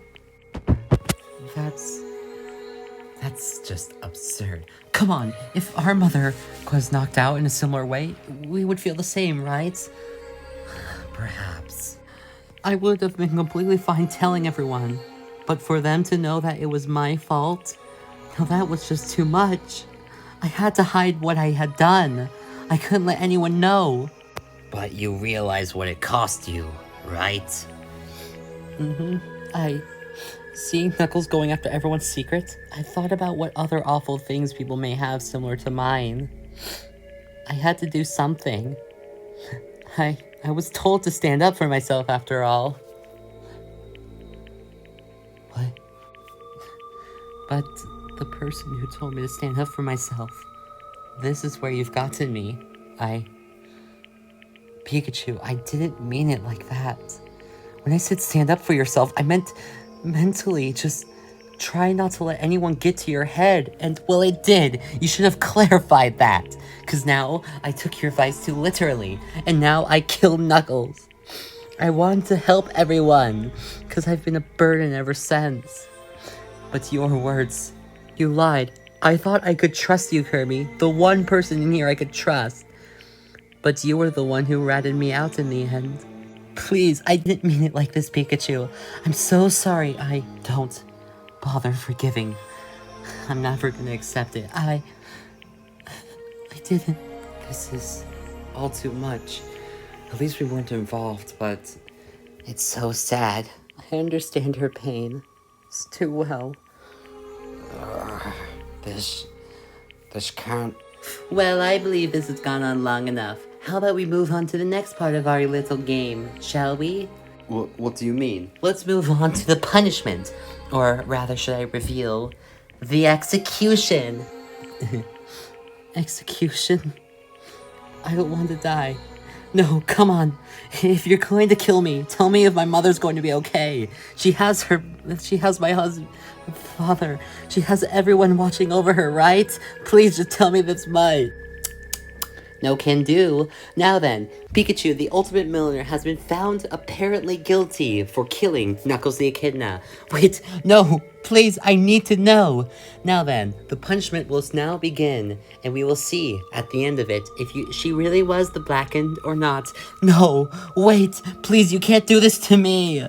That's just absurd. Come on, if our mother was knocked out in a similar way, we would feel the same, right? Perhaps. I would have been completely fine telling everyone, but for them to know that it was my fault, now that was just too much. I had to hide what I had done. I couldn't let anyone know. But you realize what it cost you, right? Seeing Knuckles going after everyone's secret, I thought about what other awful things people may have similar to mine. I had to do something. I was told to stand up for myself after all. What? But the person who told me to stand up for myself, this is where you've gotten me. Pikachu, I didn't mean it like that. When I said stand up for yourself, I meant mentally just try not to let anyone get to your head. And, well, it did. You should have clarified that. Because now I took your advice too literally. And now I killed Knuckles. I wanted to help everyone. Because I've been a burden ever since. But your words, you lied. I thought I could trust you, Kirby. The one person in here I could trust. But you were the one who ratted me out in the end. Please, I didn't mean it like this, Pikachu. I'm so sorry. I don't bother forgiving. I'm never gonna accept it. I didn't. This is all too much. At least we weren't involved, but It's so sad. I understand her pain. It's too well. This can't. Well, I believe this has gone on long enough. How about we move on to the next part of our little game, shall we? what do you mean? Let's move on to the punishment. Or rather, should I reveal the execution? Execution? I don't want to die. No, come on. If you're going to kill me, tell me if my mother's going to be okay. She has my husband, father. She has everyone watching over her, right? Please just tell me that's mine. No can do. Now then, Pikachu, the ultimate milliner, has been found apparently guilty for killing Knuckles the Echidna. Wait, no, please, I need to know. Now then, the punishment will now begin, and we will see at the end of it if she really was the Blackened or not. No, wait, please, you can't do this to me.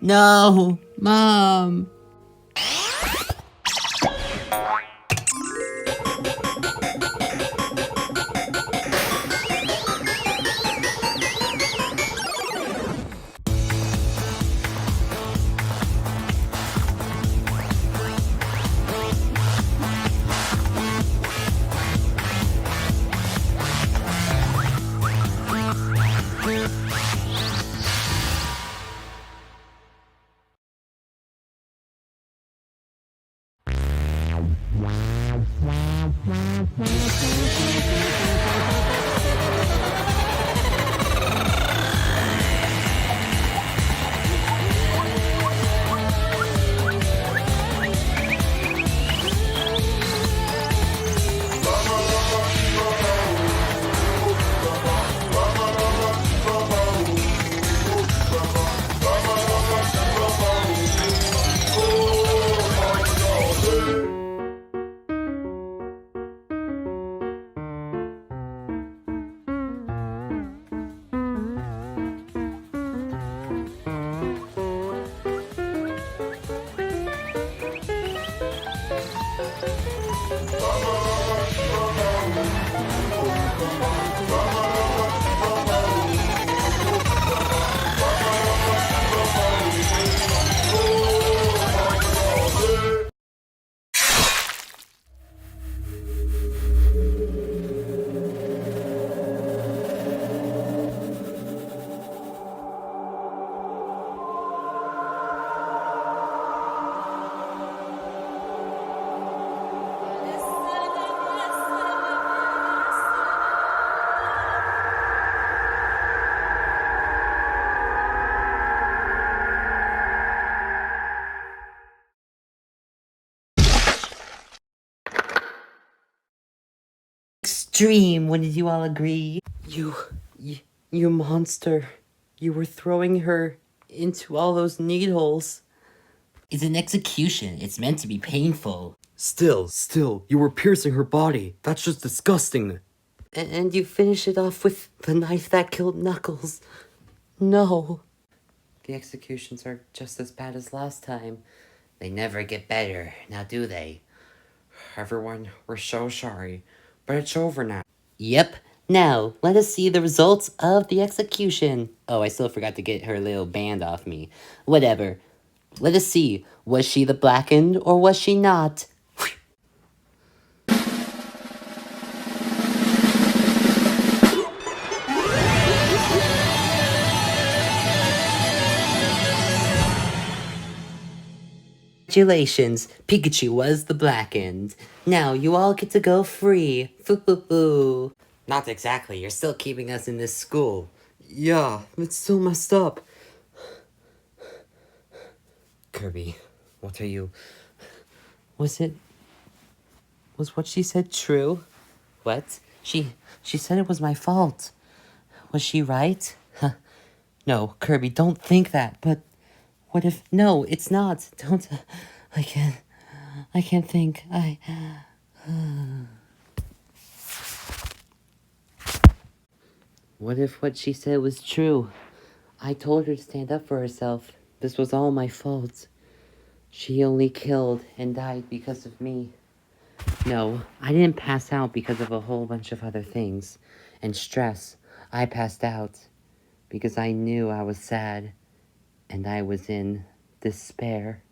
No, Mom. Extreme, when did you all agree? You monster. You were throwing her into all those needles. It's an execution. It's meant to be painful. Still, you were piercing her body. That's just disgusting. And you finish it off with the knife that killed Knuckles. No. The executions are just as bad as last time. They never get better, now do they? Everyone, we're so sorry, but it's over now. Yep, Now, let us see the results of the execution. Oh, I still forgot to get her little band off me. Whatever. Let us see. Was she the blackened or was she not? Congratulations, Pikachu was the blackened. Now you all get to go free. Foo-foo-foo. Not exactly, you're still keeping us in this school. Yeah, it's so messed up. Kirby, what are you... Was what she said true? What? She said it was my fault. Was she right? Huh. No, Kirby, don't think that, but what if... No, it's not. Don't... I can't think. What if what she said was true? I told her to stand up for herself. This was all my fault. She only killed and died because of me. No, I didn't pass out because of a whole bunch of other things and stress. I passed out because I knew I was sad and I was in despair.